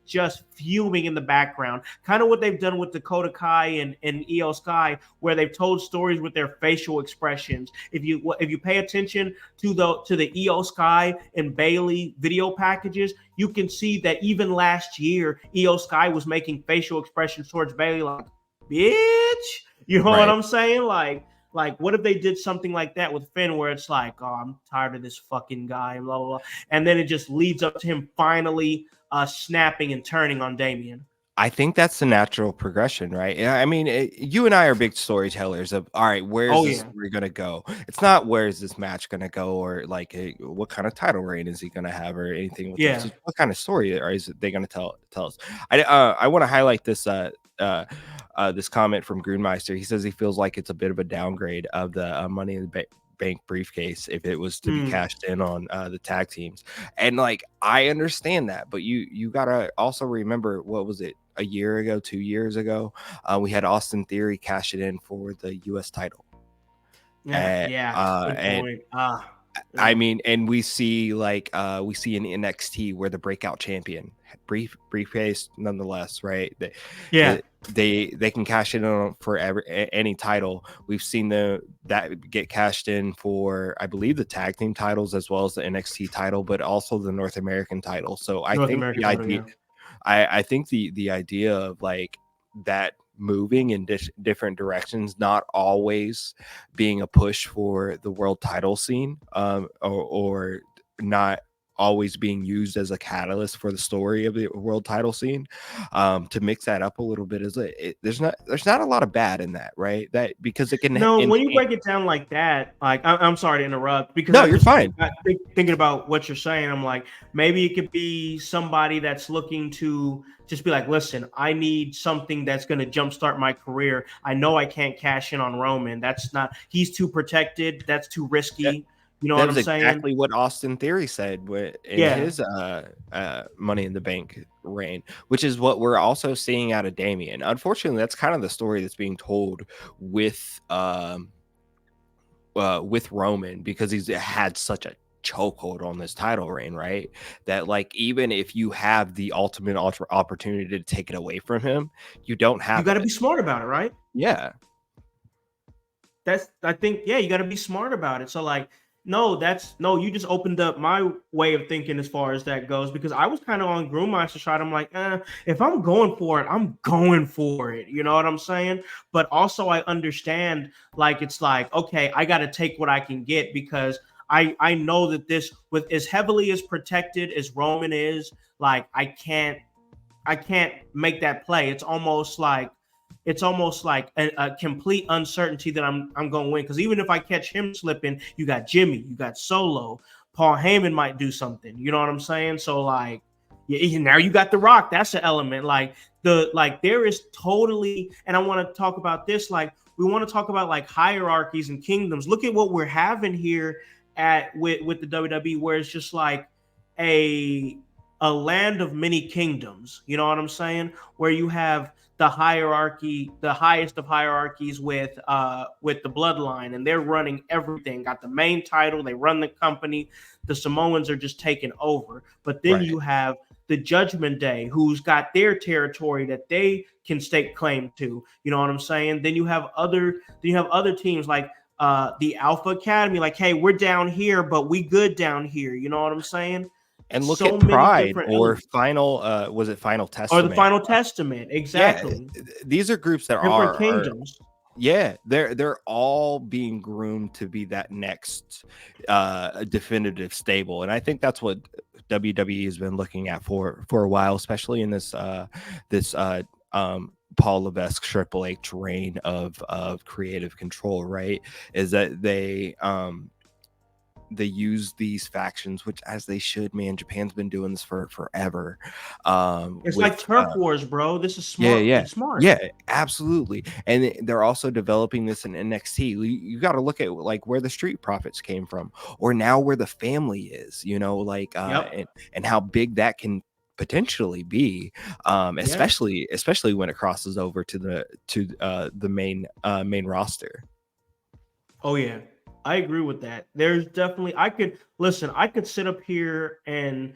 fuming in the background, kind of what they've done with Dakota Kai and Io Sky, where they've told stories with their facial expressions. If you pay attention to the Io Sky and Bailey video packages, you can see that even last year, Io Sky was making facial expressions towards Bailey like, bitch. You know what I'm saying? Like, what if they did something like that with Finn, where it's like, oh, I'm tired of this fucking guy, blah, blah, blah. And then it just leads up to him finally snapping and turning on Damian. I think that's the natural progression, right? I mean, you and I are big storytellers of, all right, where's this story going to go? It's not where's this match going to go, or like what kind of title reign is he going to have, or anything. With this. What kind of story is they going to tell us? I want to highlight this this comment from Grunmeister. He says he feels like it's a bit of a downgrade of the Money in the Bank briefcase if it was to be cashed in on the tag teams. And like, I understand that, but you gotta also remember, what was it, a year ago, 2 years ago, we had Austin Theory cash it in for the US title. I mean, and we see in NXT where the breakout champion briefcase nonetheless, right? They can cash in on for any title. We've seen that get cashed in for, I believe, the tag team titles as well as the NXT title, but also the North American title. So I think the idea of like that moving in different directions, not always being a push for the world title scene, or not always being used as a catalyst for the story of the world title scene, to mix that up a little bit, is there's not a lot of bad in that, right? That because it can when you break it down like that, like I'm sorry to interrupt, because no, you're fine. Thinking about what you're saying, I'm like, maybe it could be somebody that's looking to just be like, listen, I need something that's going to jumpstart my career. I know I can't cash in on Roman. He's too protected. That's too risky. You know what I'm saying? Exactly what Austin Theory said in his Money in the Bank reign, which is what we're also seeing out of Damian. Unfortunately, that's kind of the story that's being told with Roman, because he's had such a chokehold on this title reign, right? That like, even if you have the ultimate opportunity to take it away from him, you don't have. You got to be smart about it, right? Yeah. I think you got to be smart about it. So like, you just opened up my way of thinking as far as that goes, because I was kind of on Grumeister's side. I'm like, if I'm going for it, I'm going for it. You know what I'm saying? But also I understand, like, it's like, okay, I got to take what I can get, because I know that this, with as heavily as protected as Roman is, like, I can't make that play. It's almost like a complete uncertainty that I'm going to win. Because even if I catch him slipping, you got Jimmy, you got Solo, Paul Heyman might do something. You know what I'm saying? So like, now you got The Rock. That's an element. There is totally, and I want to talk about this. Like, we want to talk about like hierarchies and kingdoms. Look at what we're having here with the WWE, where it's just like a land of many kingdoms. You know what I'm saying? Where you have the hierarchy, the highest of hierarchies with the bloodline, and they're running everything. Got the main title, they run the company. The Samoans are just taking over. But then you have the Judgment Day, who's got their territory that they can stake claim to. You know what I'm saying? Then you have other teams like the Alpha Academy, like, hey, we're down here, but we good down here. You know what I'm saying? And look at Pride or Final, was it Final Testament? Or the Final Testament, exactly. Yeah, these are groups that different kingdoms. They're all being groomed to be that next definitive stable, and I think that's what WWE has been looking at for a while, especially in this Paul Levesque Triple H reign of creative control. Right, is that they use these factions, which as they should, man. Japan's been doing this for forever. It's like With turf wars, bro. This is yeah, smart. yeah, It's smart. yeah, absolutely. And they're also developing this in NXT. You got to look at like where the Street Profits came from, or now where the family is. You know, like Yep. and how big that can potentially be, Yeah. especially when it crosses over to the main roster. Oh yeah, I agree with that. There's definitely I could sit up here and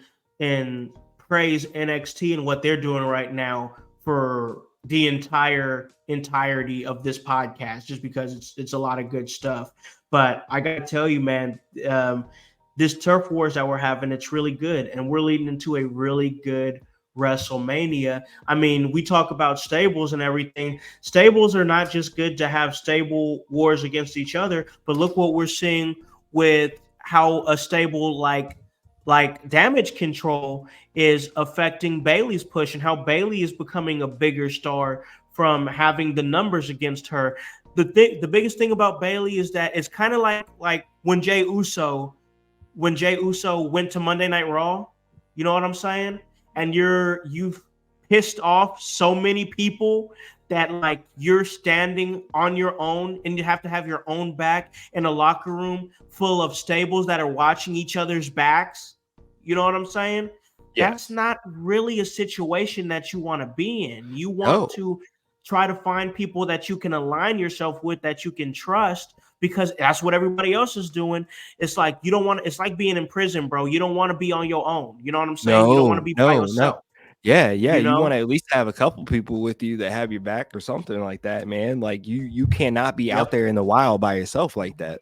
praise NXT and what they're doing right now for the entirety of this podcast, just because it's a lot of good stuff. But I gotta tell you, man, this turf wars that we're having, it's really good, and we're leading into a really good WrestleMania. I mean, we talk about stables and everything. Stables are not just good to have stable wars against each other, but look what we're seeing with how a stable like Damage Control is affecting Bailey's push, and how Bailey is becoming a bigger star from having the numbers against her. The biggest thing about Bailey is that it's kind of like when Jey Uso went to Monday Night Raw. You know what I'm saying? And you've pissed off so many people that like you're standing on your own, and you have to have your own back in a locker room full of stables that are watching each other's backs. You know what I'm saying? That's Yes. not really a situation that you want to be in. You No. want to try to find people that you can align yourself with, that you can trust, because that's what everybody else is doing. It's like you don't want. It's like being in prison, bro. You don't want to be on your own. You know what I'm saying? You don't want to No, be by no, no. yourself. Yeah, yeah. You You want know to at least have a couple people with you that have your back or something like that, man. Like you cannot be out Yep. there in the wild by yourself like that.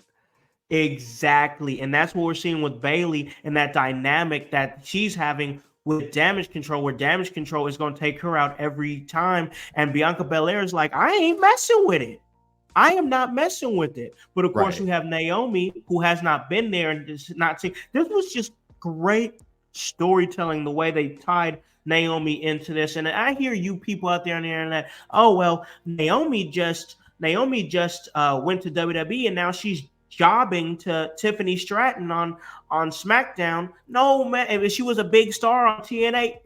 Exactly. And that's what we're seeing with Bailey, and that dynamic that she's having with Damage Control, where Damage Control is going to take her out every time. And Bianca Belair is like, I ain't messing with it. I am not messing with it. But of course, Right. we have Naomi, who has not been there and is not seen. This was just great storytelling, the way they tied Naomi into this. And I hear you people out there on the internet, oh well, Naomi just went to WWE, and now she's jobbing to Tiffany Stratton on SmackDown. No, man, if she was a big star on TNA,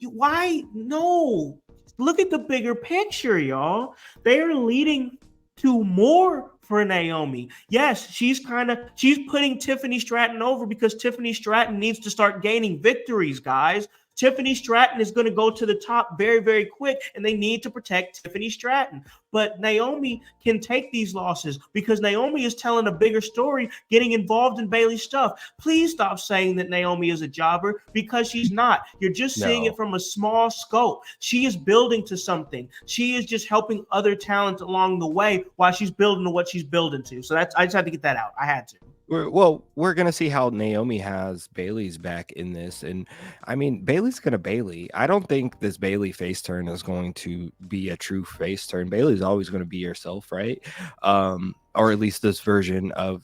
why? No, look at the bigger picture, y'all. They are leading to more for Naomi. Yes, she's putting Tiffany Stratton over because Tiffany Stratton needs to start gaining victories, guys. Tiffany Stratton is going to go to the top very, very quick, and they need to protect Tiffany Stratton. But Naomi can take these losses because Naomi is telling a bigger story, getting involved in Bailey's stuff. Please stop saying that Naomi is a jobber, because she's not. You're just seeing it No. from a small scope. She is building to something. She is just helping other talent along the way while she's building to what she's building to. So I just had to get that out. I had to. We're gonna see how Naomi has Bailey's back in this, and I mean Bailey's gonna Bailey. I don't think this Bailey face turn is going to be a true face turn. Bailey's always going to be herself, right? Or at least this version of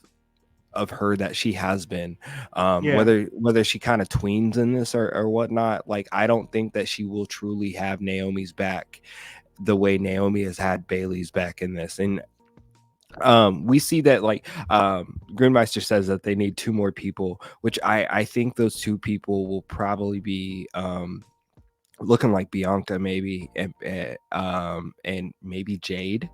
her that she has been. Yeah. Whether she kind of tweens in this or whatnot, like I don't think that she will truly have Naomi's back the way Naomi has had Bailey's back in this. And we see that like Grimmeister says that they need 2 more people, which I think those 2 people will probably be looking like Bianca maybe, and maybe Jade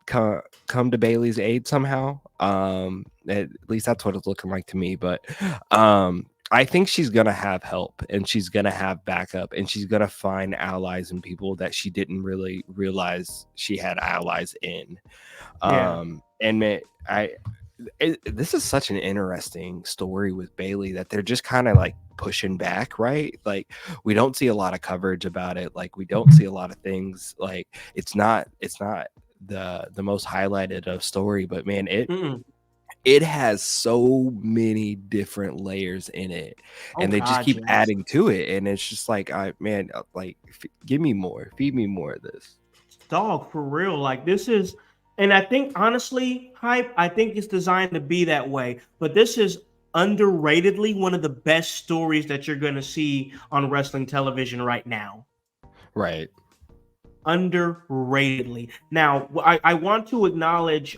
come to Bailey's aid somehow. At least that's what it's looking like to me. But I think she's gonna have help, and she's gonna have backup, and she's gonna find allies and people that she didn't really realize she had allies in. Yeah. And this is such an interesting story with Bailey, that they're just kind of like pushing back, right? Like we don't see a lot of coverage about it. Like we don't see a lot of things. Like it's not the most highlighted of story, but man, it has so many different layers in it, Oh and they just God, keep yes. adding to it, and it's just like give me more, feed me more of this. Dog, for real. Like this is, and I think honestly, Hype, I think it's designed to be that way. But this is underratedly one of the best stories that you're going to see on wrestling television right now. Right. Underratedly. Now, I want to acknowledge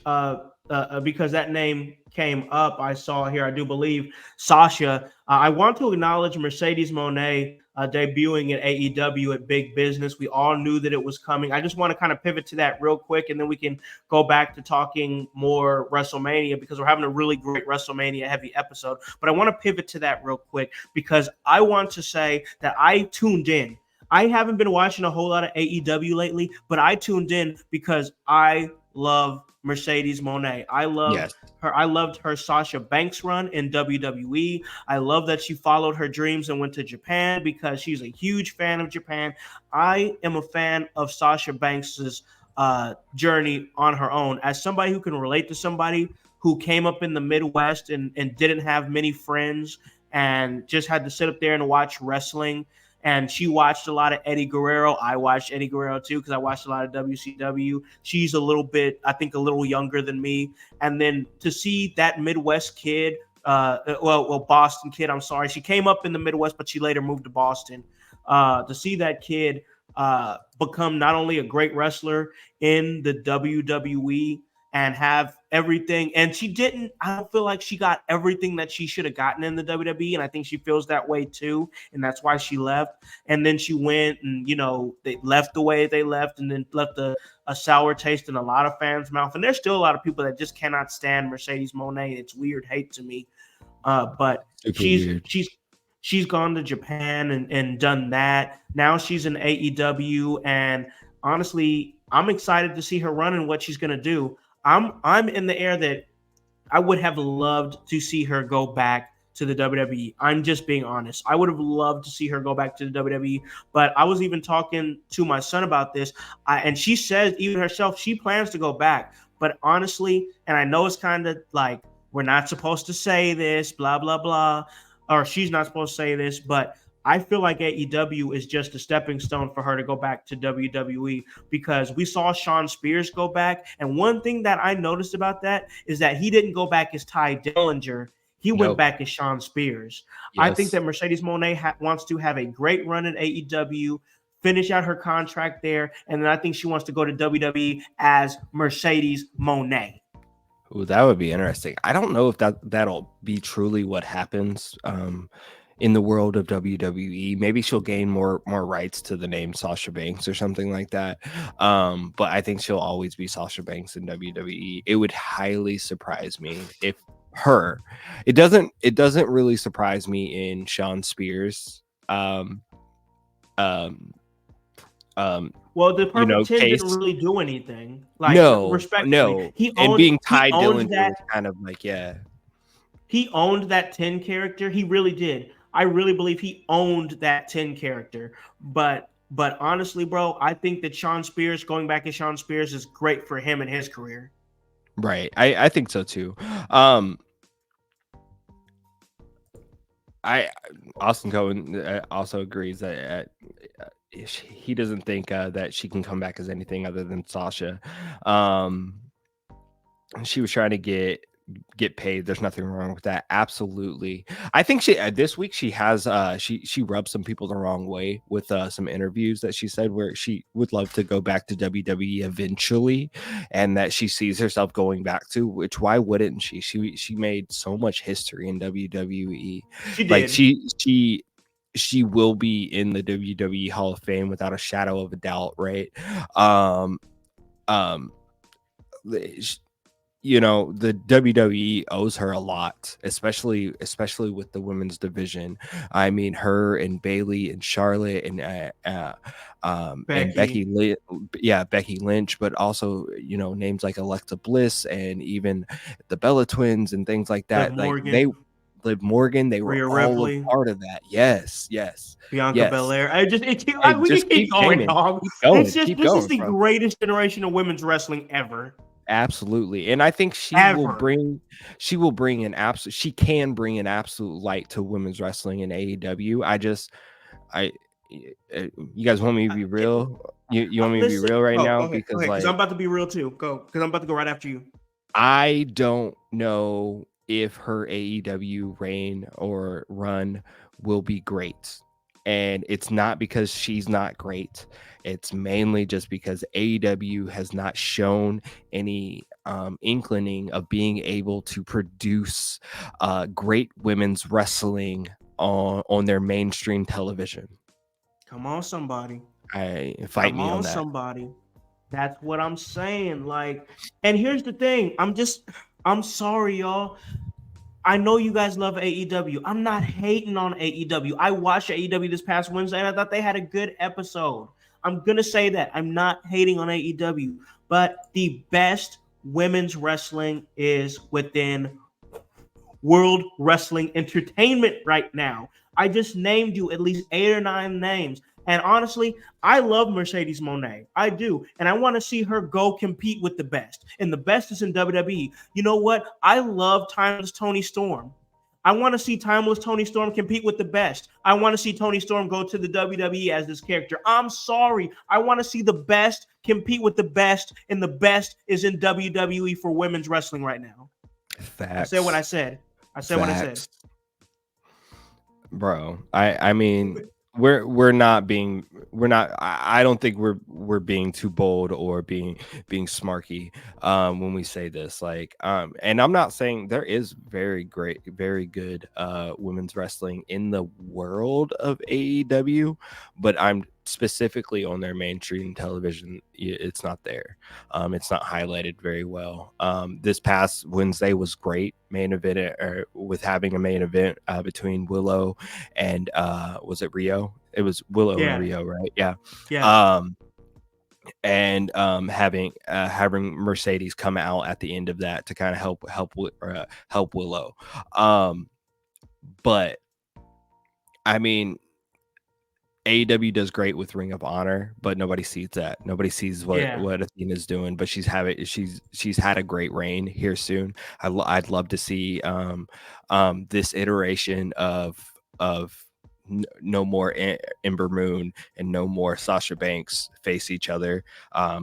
because that name came up, I saw here, I do believe, Sasha. I want to acknowledge Mercedes Moné debuting at AEW at Big Business. We all knew that it was coming. I just want to kind of pivot to that real quick, and then we can go back to talking more WrestleMania because we're having a really great WrestleMania heavy episode. But I want to pivot to that real quick because I want to say that I tuned in. I haven't been watching a whole lot of AEW lately, but I tuned in because I love Mercedes Moné. I loved her. I loved her Sasha Banks run in WWE. I love that she followed her dreams and went to Japan because she's a huge fan of Japan. I am a fan of Sasha Banks's journey on her own. As somebody who can relate to somebody who came up in the Midwest and didn't have many friends and just had to sit up there and watch wrestling. And she watched a lot of Eddie Guerrero. I watched Eddie Guerrero too because I watched a lot of WCW. She's a little bit, I think, a little younger than me. And then to see that Midwest kid, Boston kid, I'm sorry. She came up in the Midwest, but she later moved to Boston. To see that kid become not only a great wrestler in the WWE and have everything. And I don't feel like she got everything that she should have gotten in the WWE. And I think she feels that way too. And that's why she left. And then she went and, they left the way they left and then left a sour taste in a lot of fans' mouth. And there's still a lot of people that just cannot stand Mercedes Moné. It's weird hate to me. But she's gone to Japan and done that. Now she's in AEW. And honestly, I'm excited to see her run and what she's going to do. I'm in the air that I would have loved to see her go back to the WWE. I'm just being honest. I would have loved to see her go back to the WWE, but I was even talking to my son about this, and she says even herself, she plans to go back. But honestly, and I know it's kind of like we're not supposed to say this, blah, blah, blah, or she's not supposed to say this, but I feel like AEW is just a stepping stone for her to go back to WWE because we saw Shawn Spears go back. And one thing that I noticed about that is that he didn't go back as Ty Dillinger. He went back as Shawn Spears. Yes. I think that Mercedes Moné wants to have a great run at AEW, finish out her contract there, and then I think she wants to go to WWE as Mercedes Moné. Ooh, that would be interesting. I don't know if that'll be truly what happens. In the world of WWE, maybe she'll gain more rights to the name Sasha Banks or something like that. But I think she'll always be Sasha Banks in WWE. It would highly surprise me if her. It doesn't really surprise me in Shawn Spears. Well, the Perfect 10 didn't really do anything. Like, respectfully, he owned, and being Ty Dillinger was kind of like, he owned that 10 character. He really did. I really believe he owned that 10 character. But honestly, bro, I think that Shawn Spears, going back as Shawn Spears, is great for him and his career. Right. I think so too. Austin Cohen also agrees that he doesn't think that she can come back as anything other than Sasha. She was trying to get paid. There's nothing wrong with that. Absolutely. I think this week she has she rubbed some people the wrong way with some interviews that she said where she would love to go back to WWE eventually, and that she sees herself going back to, which why wouldn't she? She made so much history in WWE. She did. Like she will be in the WWE Hall of Fame without a shadow of a doubt, right? The WWE owes her a lot, especially with the women's division. I mean, her and Bayley and Charlotte and Becky Lynch, but also names like Alexa Bliss and even the Bella Twins and things like that. Liv Morgan, they were Rhea all Ripley. a part of that. Yes. Bianca Belair. We can keep going, dog. This is the greatest generation of women's wrestling ever. Absolutely. And I think she can bring an absolute light to women's wrestling in AEW. You guys want me to be real? You want me to be real right now? Because I'm about to be real too. Go, because I'm about to go right after you. I don't know if her AEW reign or run will be great. And it's not because she's not great. It's mainly just because AEW has not shown any inclining of being able to produce great women's wrestling on their mainstream television. Come on, somebody. Fight me on that. Somebody. That's what I'm saying. Like, and here's the thing. I'm sorry, y'all. I know you guys love AEW. I'm not hating on AEW. I watched AEW this past Wednesday and I thought they had a good episode. I'm going to say that. I'm not hating on AEW, but the best women's wrestling is within World Wrestling Entertainment right now. I just named you at least 8 or 9 names. And honestly, I love Mercedes Moné. I do. And I want to see her go compete with the best. And the best is in WWE. You know what? I love Timeless Toni Storm. I want to see Timeless Toni Storm compete with the best. I want to see Toni Storm go to the WWE as this character. I'm sorry. I want to see the best compete with the best. And the best is in WWE for women's wrestling right now. Facts. I said what I said. I said what I said. Bro, I mean, we're not I don't think we're being too bold or being smarky when we say this. Like and I'm not saying there is very good women's wrestling in the world of AEW, but I'm specifically on their mainstream television. It's not there. It's not highlighted very well. This past Wednesday was great. Main event with having a main event between Willow and was it Rio? It was Willow and Rio, right? Yeah. And having Mercedes come out at the end of that to kind of help Willow. But I mean, AEW does great with Ring of Honor, but nobody sees that. Nobody sees what Athena's doing, but she's had a great reign here soon. I'd love to see this iteration of no more Ember Moon and no more Sasha Banks face each other,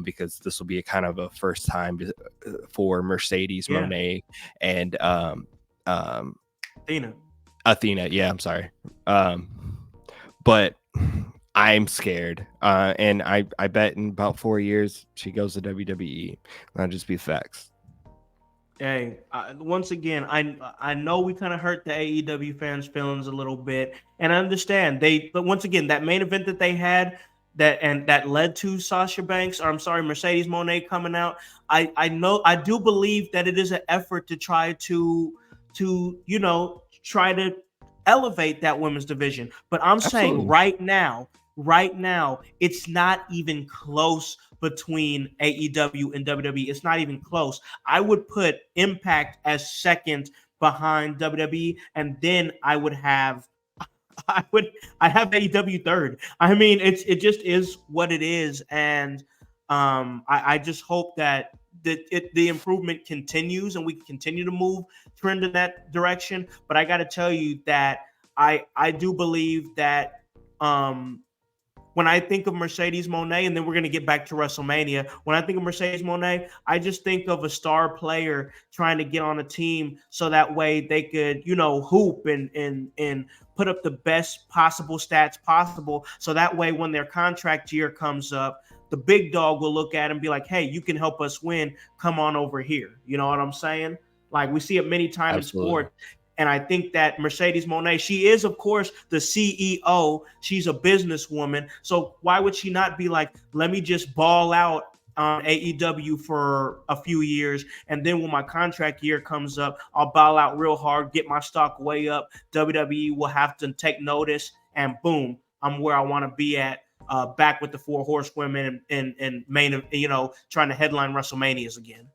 because this will be a kind of a first time for Mercedes Moné and Athena. Yeah, I'm sorry. But I'm scared. And I bet in about 4 years she goes to WWE. That'll just be facts. Hey, once again, I know we kind of hurt the AEW fans' feelings a little bit, and I understand but once again, that main event that they had that led to Mercedes Moné coming out. I do believe that it is an effort to try to elevate that women's division. But I'm saying right now, it's not even close between AEW and WWE. It's not even close. I would put Impact as second behind WWE, and then I have AEW third. I mean, it just is what it is, and I just hope that the improvement continues and we continue to trend in that direction. But I got to tell you that I do believe that when I think of Mercedes Moné, and then we're going to get back to WrestleMania, when I think of Mercedes Moné, I just think of a star player trying to get on a team so that way they could, hoop and put up the best possible stats possible. So that way when their contract year comes up, the big dog will look at him and be like, hey, you can help us win. Come on over here. You know what I'm saying? Like we see it many times in sport. And I think that Mercedes Moné, she is, of course, the CEO. She's a businesswoman. So why would she not be like, let me just ball out on AEW for a few years, and then when my contract year comes up, I'll ball out real hard, get my stock way up. WWE will have to take notice, and boom, I'm where I want to be at, back with the 4 horsewomen and main, trying to headline WrestleManias again.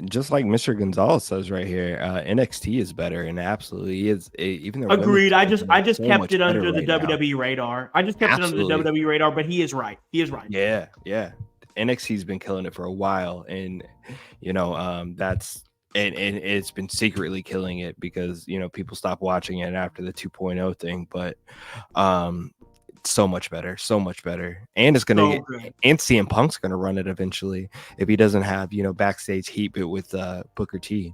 Just like Mr. Gonzalez says right here, NXT is better, and absolutely is. Even though agreed, I just kept it under the right WWE radar. I just kept it under the WWE radar, but he is right. Yeah. NXT's been killing it for a while, and that's and it's been secretly killing it because people stopped watching it after the 2.0 thing, but so much better, and it's gonna and CM Punk's gonna run it eventually if he doesn't have backstage heat with Booker T.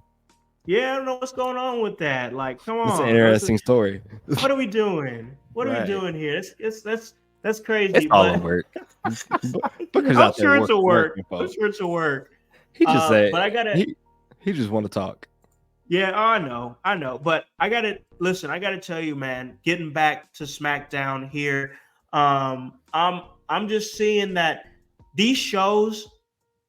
Yeah, I don't know what's going on with that. Like, come It's an on, interesting story. what are we doing? What are we Right. doing here? That's It's crazy. all a But work. Booker's I'm out there sure it's a work. working, I'm folks. sure it's a work. He just said But I gotta. he just want to talk. Yeah, I know. But I gotta listen. I gotta tell you, man. Getting back to SmackDown here, I'm just seeing that these shows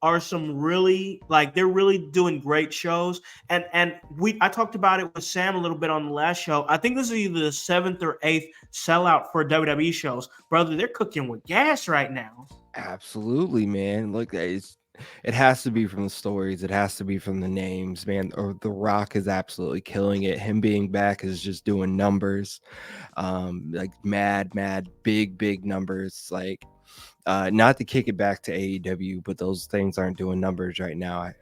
are some really like they're really doing great shows. And I talked about it with Sam a little bit on the last show. I think this is either the 7th or 8th sellout for WWE shows. Brother, they're cooking with gas right now. Absolutely, man. Look, it has to be from the stories. It has to be from the names, man. Or The Rock is absolutely killing it. Him being back is just doing numbers, like mad, big numbers. Like, not to kick it back to AEW, but those things aren't doing numbers right now.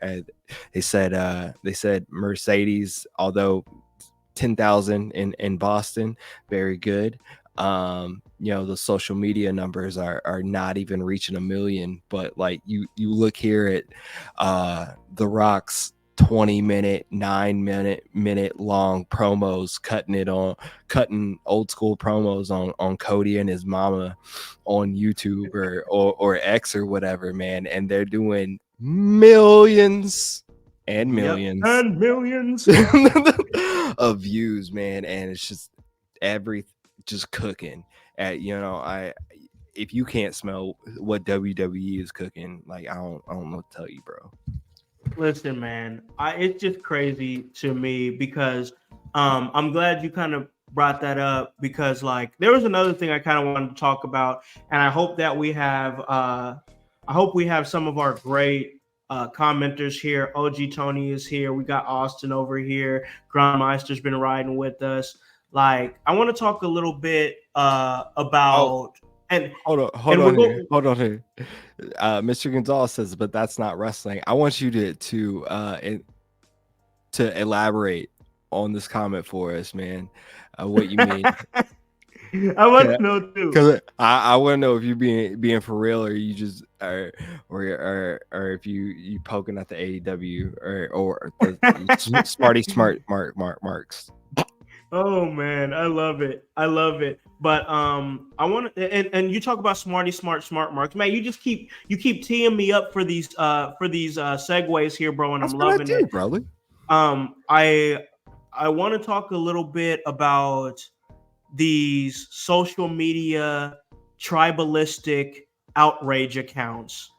They said Mercedes, although 10,000 in Boston, very good. The social media numbers are not even reaching 1 million, but like you look here at The Rock's 20-minute, 9-minute long promos, cutting old school promos on Cody and his mama on YouTube or X or whatever, man, and they're doing millions and millions. Yep, and millions of views, man, and it's just just cooking. If you can't smell what WWE is cooking, like I don't know what to tell you, bro. Listen, man, it's just crazy to me because I'm glad you kind of brought that up because like there was another thing I kind of wanted to talk about, and I hope that we have some of our great commenters here. OG Tony is here. We got Austin over here. Grandmeister's been riding with us. Like I want to talk a little bit about and hold on here. Mr. Gonzalez says, but that's not wrestling. I want you to elaborate on this comment for us, man. What you mean? I want to know too. Because I want to know if you're being for real, or you just or if you poking at the AEW or the smarty smart marks. Oh man, I love it. But I want to, and you talk about smart marks, man. You keep teeing me up for these segues here, bro, and That's I'm what loving it, brother. I want to talk a little bit about these social media tribalistic outrage accounts,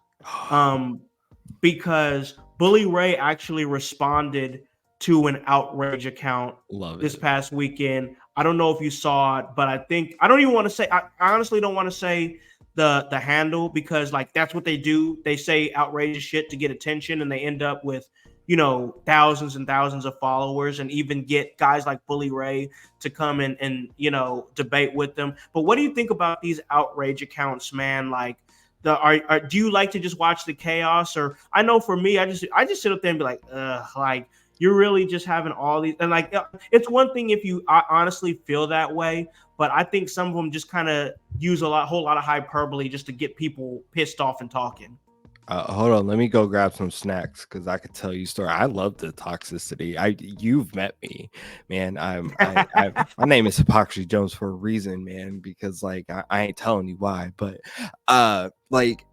because Bully Ray actually responded to an outrage account this past weekend. I don't know if you saw it, but I don't even want to say. I honestly don't want to say the handle because like that's what they do. They say outrageous shit to get attention, and they end up with thousands and thousands of followers, and even get guys like Bully Ray to come and debate with them. But what do you think about these outrage accounts, man? Like, do you like to just watch the chaos? Or I know for me, I just sit up there and be like, ugh, like you're really just having all these, and like it's one thing if you honestly feel that way, but I think some of them just kind of use whole lot of hyperbole just to get people pissed off and talking. Hold on, let me go grab some snacks because I could tell you a story. I love the toxicity. You've met me, man. My name is Hypocrisy Jones for a reason, man. Because like I ain't telling you why, but like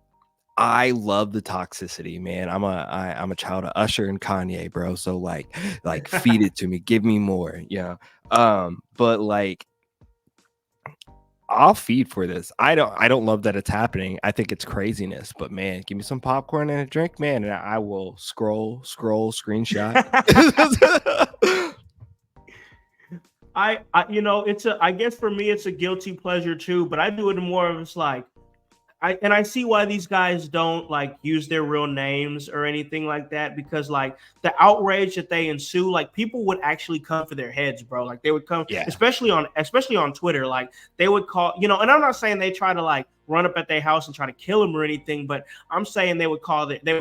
I love the toxicity, man. I'm a child of Usher and Kanye, bro. So like feed it to me, give me more, But like I'll feed for this. I don't love that it's happening. I think it's craziness, but man, give me some popcorn and a drink, man, and I will scroll, screenshot. I guess for me it's a guilty pleasure too, but I do it more of it's like I see why these guys don't like use their real names or anything like that, because like the outrage that they ensue, like people would actually come for their heads, bro. Like they would come, especially on Twitter, like they would call, and I'm not saying they try to like run up at their house and try to kill them or anything, but I'm saying they would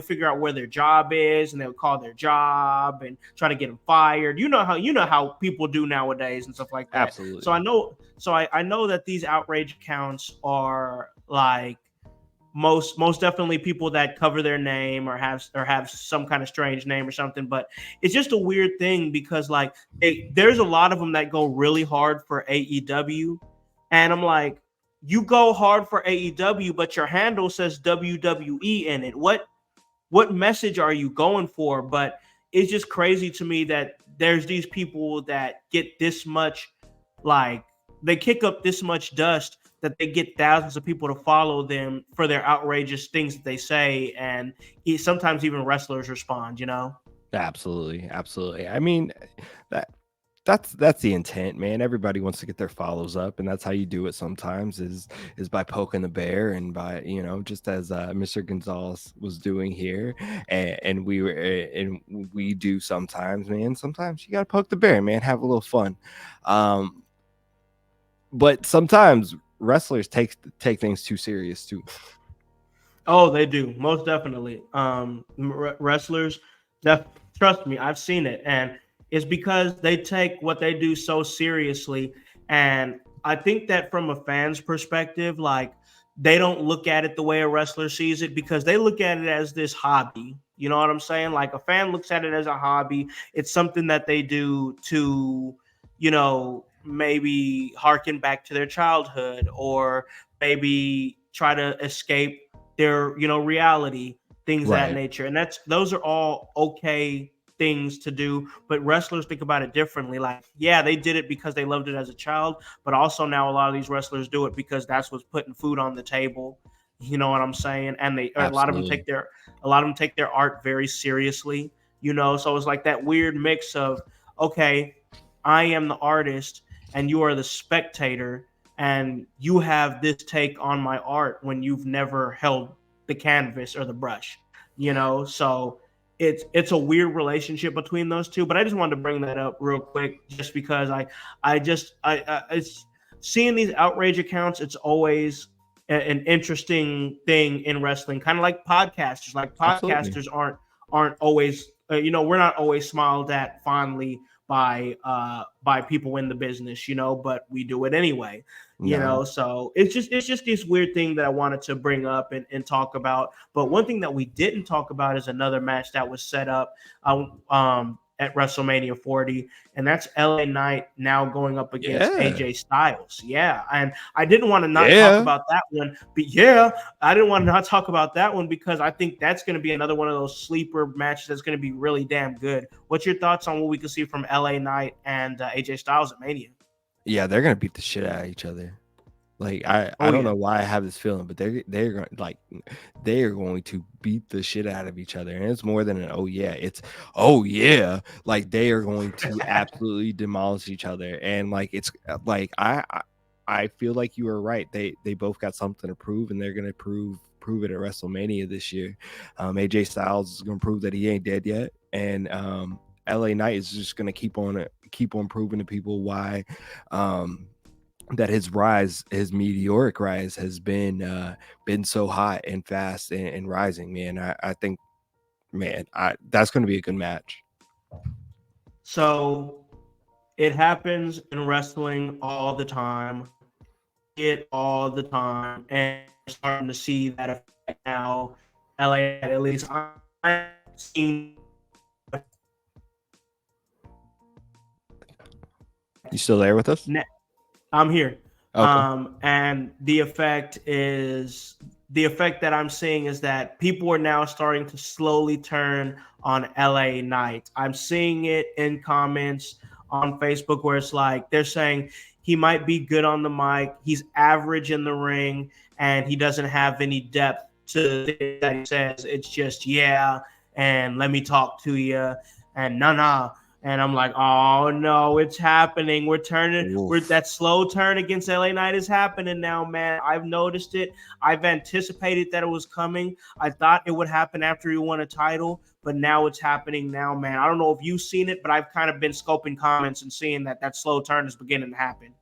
figure out where their job is, and they would call their job and try to get them fired. You know how people do nowadays and stuff like that. Absolutely. So I know that these outrage accounts are like most definitely people that cover their name or have some kind of strange name or something. But it's just a weird thing because like there's a lot of them that go really hard for AEW, and I'm like, you go hard for AEW, but your handle says WWE in it. What message are you going for? But it's just crazy to me that there's these people that get this much, like, they kick up this much dust that they get thousands of people to follow them for their outrageous things that they say, and sometimes even wrestlers respond, you know. Absolutely, absolutely. I mean, that that's the intent, man. Everybody wants to get their follows up, and that's how you do it sometimes is by poking the bear and by, just as Mr. Gonzalez was doing here, and we do sometimes, man. Sometimes you gotta poke the bear, man. Have a little fun. But sometimes wrestlers take things too serious too. Oh, they do, most definitely. Wrestlers, trust me, I've seen it, and it's because they take what they do so seriously. And I think that from a fan's perspective, like, they don't look at it the way a wrestler sees it because they look at it as this hobby. You know what I'm saying? Like, a fan looks at it as a hobby. It's something that they do to, maybe harken back to their childhood, or maybe try to escape their reality, things of that Right. nature. And those are all okay things to do, but wrestlers think about it differently. Like, yeah, they did it because they loved it as a child, but also now a lot of these wrestlers do it because that's what's putting food on the table. You know what I'm saying? And a lot of them Absolutely. take their art very seriously, so it's like that weird mix of, okay, I am the artist and you are the spectator, and you have this take on my art when you've never held the canvas or the brush, so it's a weird relationship between those two. But I just wanted to bring that up real quick, just because it's seeing these outrage accounts. It's always an interesting thing in wrestling, kind of like podcasters. Like, Absolutely. podcasters aren't always, we're not always smiled at fondly by people in the business, but we do it anyway. No. So it's just this weird thing that I wanted to bring up and talk about. But one thing that we didn't talk about is another match that was set up at WrestleMania 40, and that's LA Knight now going up against Yeah. AJ Styles. Yeah, and I didn't want to not talk Yeah. about that one, but yeah, I didn't want to not talk about that one because I think that's going to be another one of those sleeper matches that's going to be really damn good. What's your thoughts on what we can see from LA Knight and AJ Styles at Mania? Yeah, they're gonna beat the shit out of each other. Like, I Oh don't yeah. know why I have this feeling, but they're going, like, they are going to beat the shit out of each other, and it's more than an oh yeah, it's oh yeah. Like, they are going to absolutely demolish each other, and like, it's like I feel like you are right. They both got something to prove, and they're gonna prove it at WrestleMania this year. AJ Styles is gonna prove that he ain't dead yet, and LA Knight is just gonna keep on proving to people why. That his meteoric rise has been so hot and fast and rising, man. I think, man, that's going to be a good match. So it happens in wrestling all the time. It all the time, and we're starting to see that effect now. LA, at least I'm seeing. You still there with us? I'm here. Okay. And the effect that I'm seeing is that people are now starting to slowly turn on LA Knight. I'm seeing it in comments on Facebook where it's like they're saying he might be good on the mic, he's average in the ring, and he doesn't have any depth to the things that he says. It's just yeah, and let me talk to you, and nah. And I'm like, oh no, it's happening. We're Oof. that slow turn against LA Knight is happening now, man. I've noticed it. I've anticipated that it was coming. I thought it would happen after he won a title, but now it's happening now, man. I don't know if you've seen it, but I've kind of been scoping comments and seeing that slow turn is beginning to happen.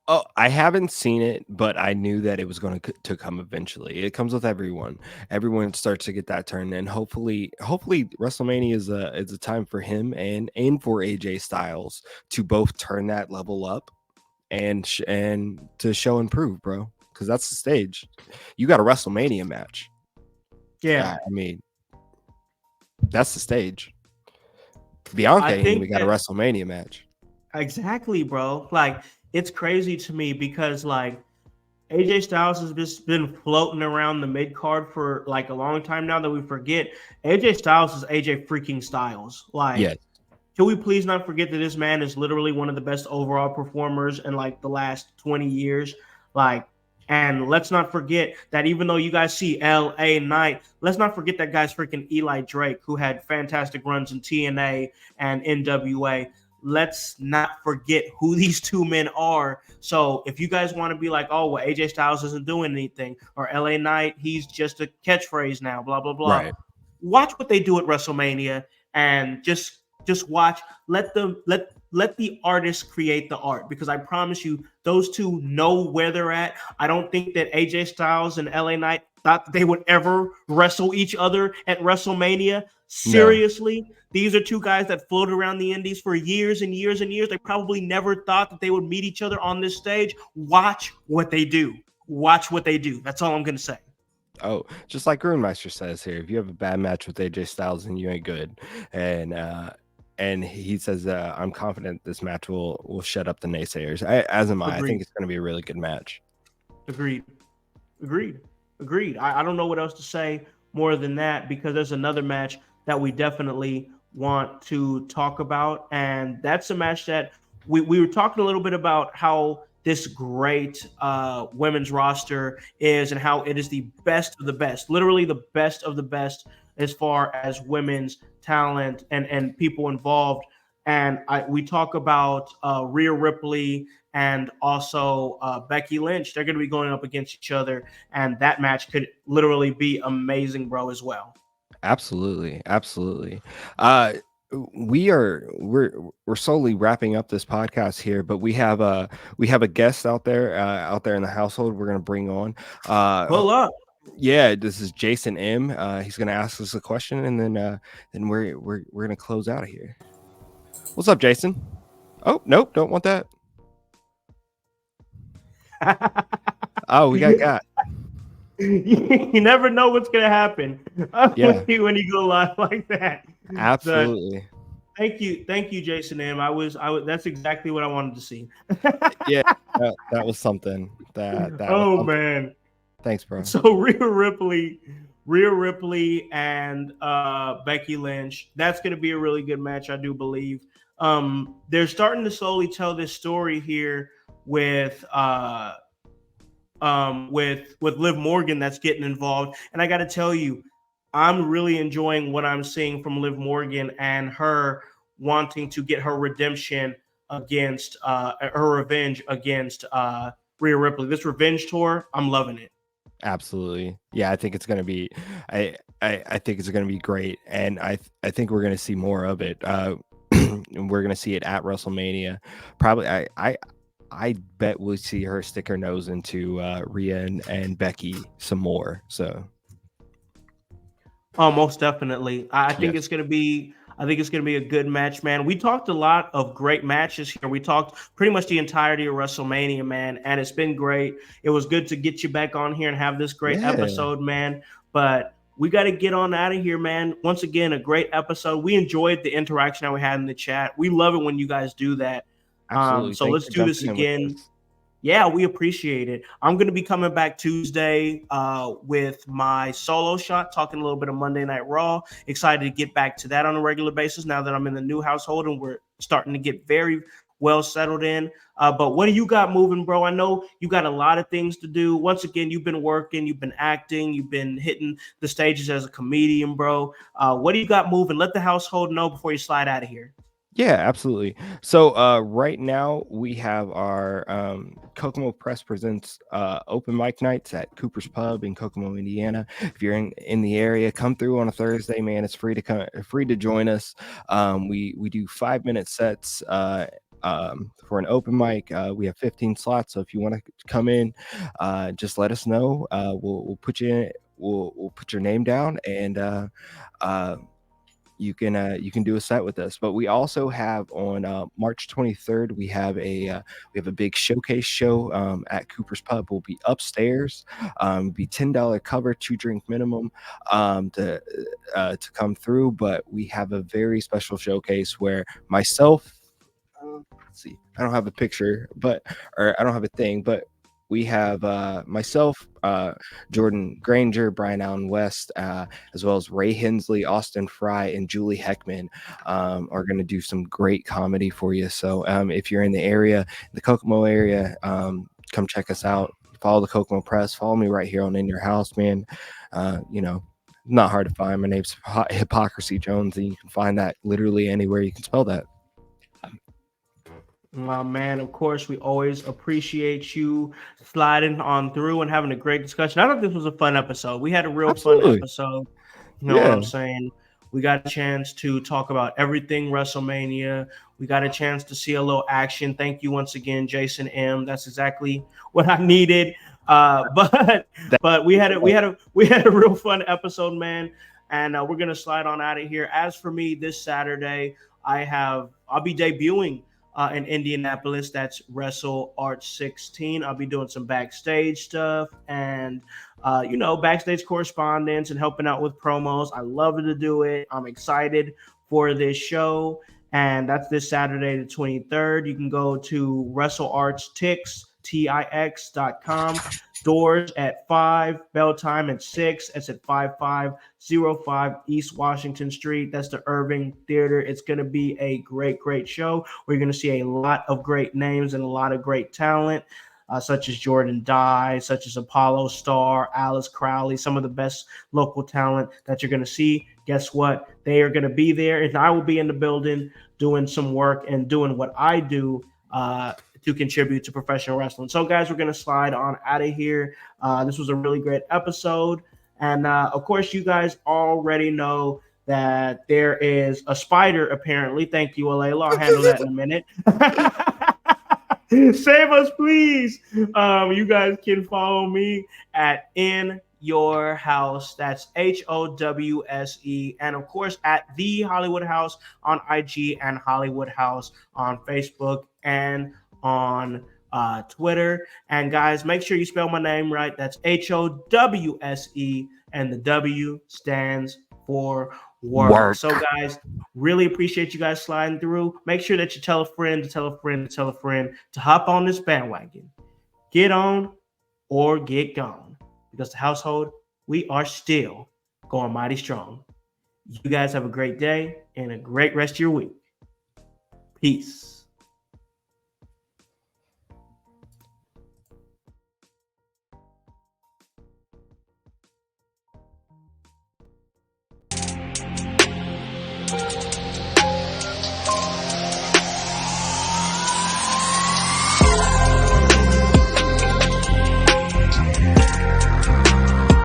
Oh, I haven't seen it, but I knew that it was going to come eventually. It comes with everyone. Everyone starts to get that turn, and hopefully WrestleMania is a time for him and for AJ Styles to both turn that level up and to show and prove, bro. because that's the stage. You got a WrestleMania match. Yeah, I mean, that's the stage. Bianca I ain't even think got a that WrestleMania match. exactly, bro. Like it's crazy to me because like AJ Styles has just been floating around the mid card for like a long time now that we forget AJ Styles is AJ freaking Styles. Like, Yes. can we please not forget that this man is literally one of the best overall performers in like the last 20 years? Like, and let's not forget that even though you guys see LA Knight, let's not forget that guy's freaking Eli Drake, who had fantastic runs in TNA and NWA. Let's not forget who these two men are. So if you guys want to be like, oh, well, AJ Styles isn't doing anything, or LA Knight, he's just a catchphrase now, blah, blah, blah. Right. Watch what they do at WrestleMania and just watch. Let the artists create the art, because I promise you, those two know where they're at. I don't think that AJ Styles and LA Knight thought that they would ever wrestle each other at WrestleMania. Seriously, these are two guys that floated around the indies for years and years and years. They probably never thought that they would meet each other on this stage. Watch what they do. Watch what they do. That's all I'm going to say. Oh, just like Groomeister says here, if you have a bad match with AJ Styles, then you ain't good. And he says, I'm confident this match will shut up the naysayers. As am I. I think it's going to be a really good match. Agreed. I don't know what else to say more than that, because there's another match that we definitely want to talk about. And that's a match that we were talking a little bit about how this great women's roster is and how it is the best of the best, literally the best of the best as far as women's talent and people involved. And we talk about Rhea Ripley and also Becky Lynch. They're going to be going up against each other, and that match could literally be amazing, bro, as well. Absolutely. We're slowly wrapping up this podcast here, but we have a guest out there in the household we're going to bring on. Pull up. Yeah, this is Jason M. He's going to ask us a question, and then we're going to close out of here. What's up, Jason? Oh, nope, don't want that. Oh, we got You never know what's gonna happen when you go live like that. Absolutely. Thank you, Jason M. I was. That's exactly what I wanted to see. Yeah, that was something. That oh was something. Man, thanks, bro. So Rhea Ripley, and Becky Lynch. That's gonna be a really good match, I do believe. They're starting to slowly tell this story here with Liv Morgan that's getting involved. And I got to tell you, I'm really enjoying what I'm seeing from Liv Morgan and her wanting to get her redemption against her revenge against Rhea Ripley. This revenge tour, I'm loving it. Absolutely. Yeah, I think it's going to be I think it's going to be great, and I think we're going to see more of it. We're going to see it at WrestleMania. Probably I bet we'll see her stick her nose into Rhea and Becky some more. So, most definitely. I think it's gonna be a good match, man. We talked a lot of great matches here. We talked pretty much the entirety of WrestleMania, man, and it's been great. It was good to get you back on here and have this great episode, man. But we got to get on out of here, man. Once again, a great episode. We enjoyed the interaction that we had in the chat. We love it when you guys do that. Absolutely. So let's do this again. Yeah, we appreciate it. I'm going to be coming back Tuesday with my solo shot, talking a little bit of Monday Night Raw. Excited to get back to that on a regular basis now that I'm in the new household and we're starting to get very well settled in. But what do you got moving, bro? I know you got a lot of things to do. Once again, you've been working, you've been acting, you've been hitting the stages as a comedian, bro. What do you got moving? Let the household know before you slide out of here. Yeah, absolutely. So right now we have our Kokomo Press presents open mic nights at Cooper's Pub in Kokomo, Indiana. If you're in the area, come through on a Thursday, man. It's free to join us. We do 5-minute sets for an open mic. We have 15 slots, so if you want to come in, just let us know. We'll put you in. We'll put your name down, and you can do a set with us. But we also have on March 23rd, we have a big showcase show at Cooper's Pub. We'll be upstairs. Be $10 cover, 2-drink minimum to come through. But we have a very special showcase where myself, let's see, I don't have a picture, or I don't have a thing, but we have myself, Jordan Granger, Brian Allen West, as well as Ray Hensley, Austin Fry, and Julie Heckman are going to do some great comedy for you. So if you're in the area, the Kokomo area, come check us out. Follow the Kokomo Press. Follow me right here on In Your House, man. Not hard to find. My name's Hypocrisy Jones, and you can find that literally anywhere you can spell that. Well, man, of course, we always appreciate you sliding on through and having a great discussion. I thought this was a fun episode. We had a real fun episode. You know what I'm saying? We got a chance to talk about everything WrestleMania. We got a chance to see a little action. Thank you once again, Jason M. That's exactly what I needed. But we had a real fun episode, man. And we're gonna slide on out of here. As for me, this Saturday, I'll be debuting in Indianapolis. That's Wrestle Arch 16. I'll be doing some backstage stuff and backstage correspondence and helping out with promos. I love to do it. I'm excited for this show, and that's this Saturday the 23rd. You can go to WrestleArchTix.com. Doors at 5, bell time at 6. It's at 5505 East Washington Street. That's the Irving Theater. It's going to be a great, great show. We're going to see a lot of great names and a lot of great talent, such as Jordan Dye, such as Apollo Star, Alice Crowley, some of the best local talent that you're going to see. Guess what? They are going to be there, and I will be in the building doing some work and doing what I do to contribute to professional wrestling. So, guys, we're going to slide on out of here. This was a really great episode. And, of course, you guys already know that there is a spider, apparently. Thank you, Alayla. I'll handle that in a minute. Save us, please. You guys can follow me at In Your House. That's HOWSE. And, of course, at The Hollywood House on IG and Hollywood House on Facebook and on Twitter. And guys, make sure you spell my name right. That's HOWSE, and the W stands for work. So guys, really appreciate you guys sliding through. Make sure that you tell a friend to tell a friend to tell a friend to hop on this bandwagon. Get on or get gone, because the household, we are still going mighty strong. You guys have a great day and a great rest of your week. Peace.